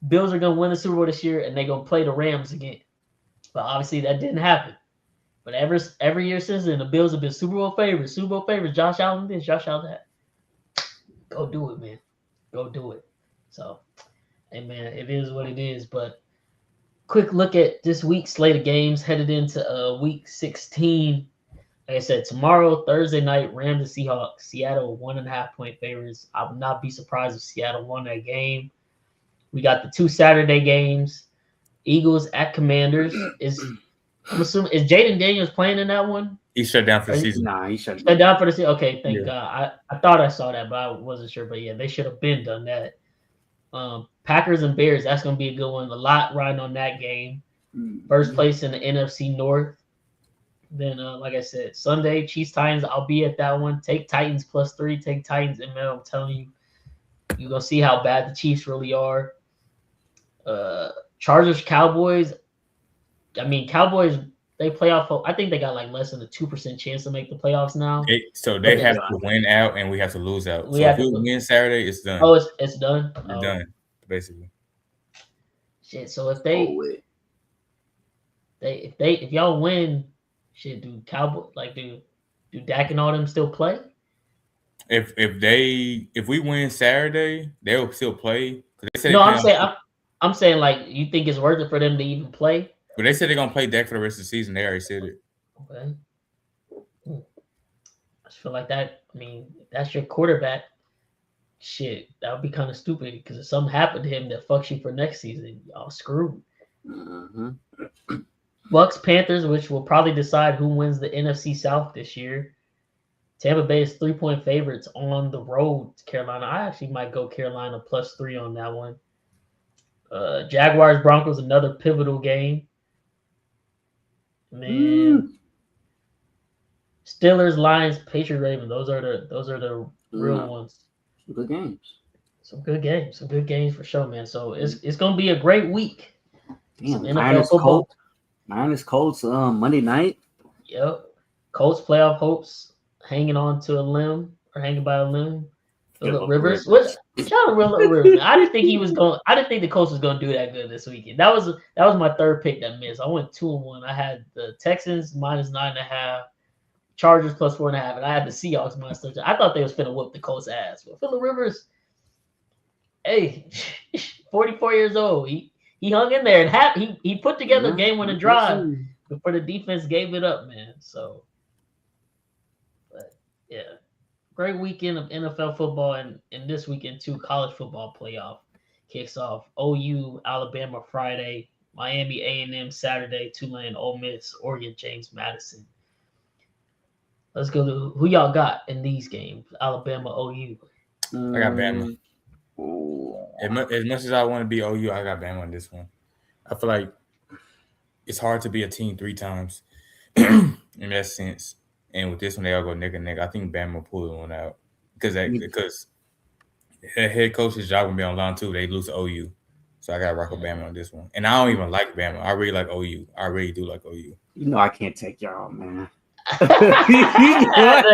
Bills are going to win the Super Bowl this year and they're going to play the Rams again. But obviously that didn't happen. But every year since then, the Bills have been Super Bowl favorites. Josh Allen this, Josh Allen that. Go do it, man. Go do it. So, hey, man, it is what it is. But quick look at this week's slate of games headed into week 16. Like I said, tomorrow, Thursday night, Rams and Seahawks. Seattle 1.5-point favorites. I would not be surprised if Seattle won that game. We got the 2 Saturday games. Eagles at Commanders. I'm assuming, is Jaden Daniels playing in that one? He's shut down for the season. Nah, he shut down for the season. Okay, thank God. I thought I saw that, but I wasn't sure. But yeah, they should have been done that. Packers and Bears, that's going to be a good one. A lot riding on that game. First place in the NFC North. Then, like I said, Sunday, Chiefs Titans. I'll be at that one. Take Titans +3. Take Titans, and man, I'm telling you, you're gonna see how bad the Chiefs really are. Chargers, Cowboys. I mean, Cowboys. They playoff. I think they got like less than a 2% chance to make the playoffs now. So they have to win out, and we have to lose out. So if we win Saturday, it's done. Oh, it's done. It's done, basically. Shit. So if if y'all win. Shit, do Dak and all them still play? If we win Saturday, they'll still play. I'm saying like, you think it's worth it for them to even play? But they said they're gonna play Dak for the rest of the season. They already said it. Okay. I just feel like that. I mean, if that's your quarterback. Shit, that would be kind of stupid, because if something happened to him that fucks you for next season, y'all screwed. Mm-hmm. Bucks, Panthers, which will probably decide who wins the NFC South this year. Tampa Bay is 3-point favorites on the road to Carolina. I actually might go Carolina +3 on that one. Jaguars, Broncos, another pivotal game. Man. Steelers, Lions, Patriots, Ravens. Those are the real ones. Good games. Some good games for sure, man. So it's gonna be a great week. Damn, Niners Colts Monday night. Yep. Colts playoff hopes hanging by a limb. Phillip Rivers. Shout out to Rivers. I didn't think the Colts was gonna do that good this weekend. That was my third pick that missed. I went 2-1. I had the Texans -9.5, Chargers +4.5, and I had the Seahawks -13. I thought they was finna whoop the Colts ass. But Phillip Rivers, hey, 44 years old. He hung in there and he put together a game-winning drive before the defense gave it up, man. So, but yeah, great weekend of NFL football, and this weekend too, college football playoff kicks off. OU, Alabama Friday, Miami A&M Saturday, Tulane, Ole Miss, Oregon, James Madison. Let's go to who y'all got in these games. Alabama, OU. I got Bama. As much as I want to be OU, I got Bama on this one. I feel like it's hard to be a team 3 times in that sense. And with this one, they all go neck and neck. I think Bama will pull one out because head coach's job will be on line too. They lose to OU. So I got to rock with Bama on this one. And I don't even like Bama. I really like OU. I really do like OU. You know I can't take y'all, man. I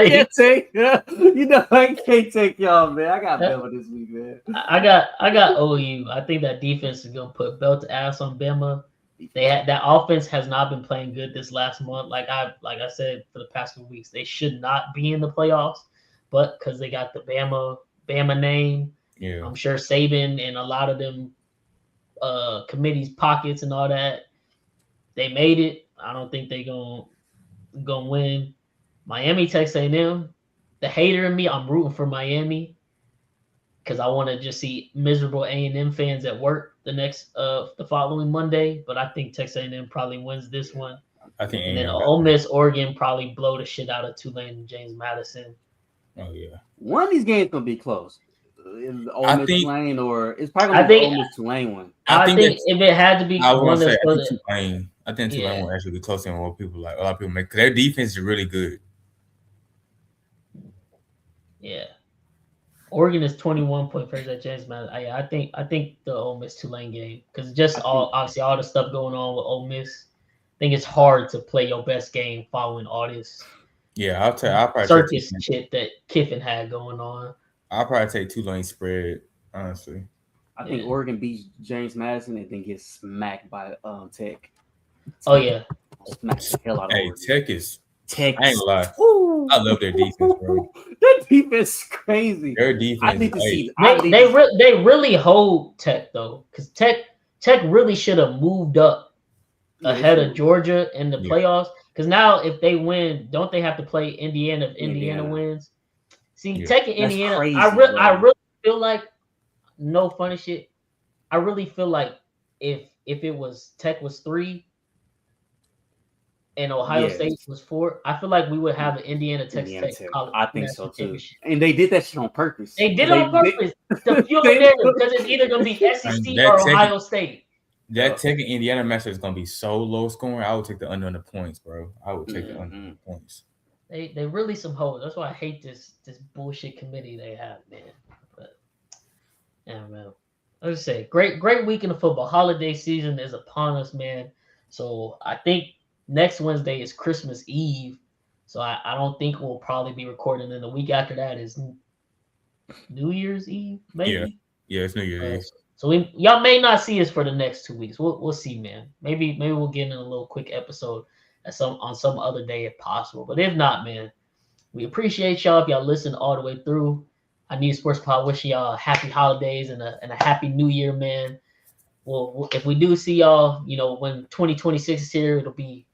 can't take y'all, man. I got Bama this week, man. I got OU. I think that defense is gonna put belt to ass on Bama. That offense has not been playing good this last month. Like I said for the past few weeks, they should not be in the playoffs, but because they got the Bama name, yeah, I'm sure Saban and a lot of them committees pockets and all that, they made it. I don't think they gonna win. Miami, Texas A&M. The hater in me, I'm rooting for Miami because I want to just see miserable A&M fans at work the following Monday. But I think Texas A&M probably wins this one. I think. And then Ole Miss, Oregon probably blow the shit out of Tulane and James Madison. Oh yeah. One of these games gonna be close. Ole Miss Tulane, or it's probably gonna be Ole Miss Tulane one. I think if it had to be, I want to say Tulane. I think Tulane will actually be closer than what people like. A lot of people make because their defense is really good. Yeah, Oregon is 21-point favorites at James Madison. I think the Ole Miss Tulane game because obviously all the stuff going on with Ole Miss. I think it's hard to play your best game following all this. Yeah, I'll probably circus shit that Kiffin had going on. I'll probably take Tulane spread, honestly. I think Oregon beats James Madison and then gets smacked by Tech. Oh yeah, smack the hell out of Oregon. Tech. I ain't gonna lie. Ooh. I love their defense, bro. Their defense is crazy. Their defense. I need to see. They really hold Tech though, because Tech really should have moved up ahead of Georgia in the playoffs. Because now if they win, don't they have to play Indiana if Indiana wins? See, Tech and Indiana, crazy, I really feel like, no funny shit, I really feel like if it was Tech was 3 and Ohio State was 4, I feel like we would have an Indiana Texas Tech college. I think so too. And they did that shit on purpose. They did it on purpose to fuel them because it's either gonna be SEC or Ohio State. That Tech and Indiana matchup is gonna be so low scoring. I would take the under on the points, bro. I would take the under on the points. They really some hoes. That's why I hate this bullshit committee they have, man. But yeah, man. Let's say great weekend of football. Holiday season is upon us, man. So I think next Wednesday is Christmas Eve. So I don't think we'll probably be recording. And the week after that is New Year's Eve, maybe. Yeah, it's New Year's Eve. So y'all may not see us for the next 2 weeks. We'll see, man. Maybe we'll get in a little quick episode on some other day if possible. But if not, man, we appreciate y'all if y'all listen all the way through. I Need Sports Pod wishing y'all happy holidays and a happy New Year, man. Well, if we do see y'all, when 2026 is here, it'll be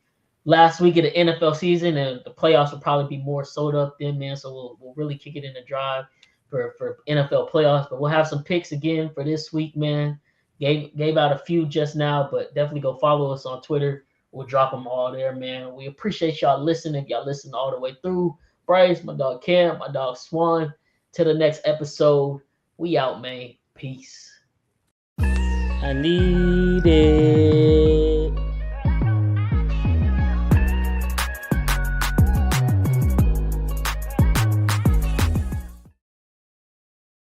last week of the NFL season, and the playoffs will probably be more sold up then, man. So we'll really kick it in the drive for NFL playoffs. But we'll have some picks again for this week, man. Gave out a few just now, but definitely go follow us on Twitter. We'll drop them all there, man. We appreciate y'all listening. If y'all listen all the way through. Bryce, my dog Cam, my dog Swan. Till the next episode. We out, man. Peace. I need it.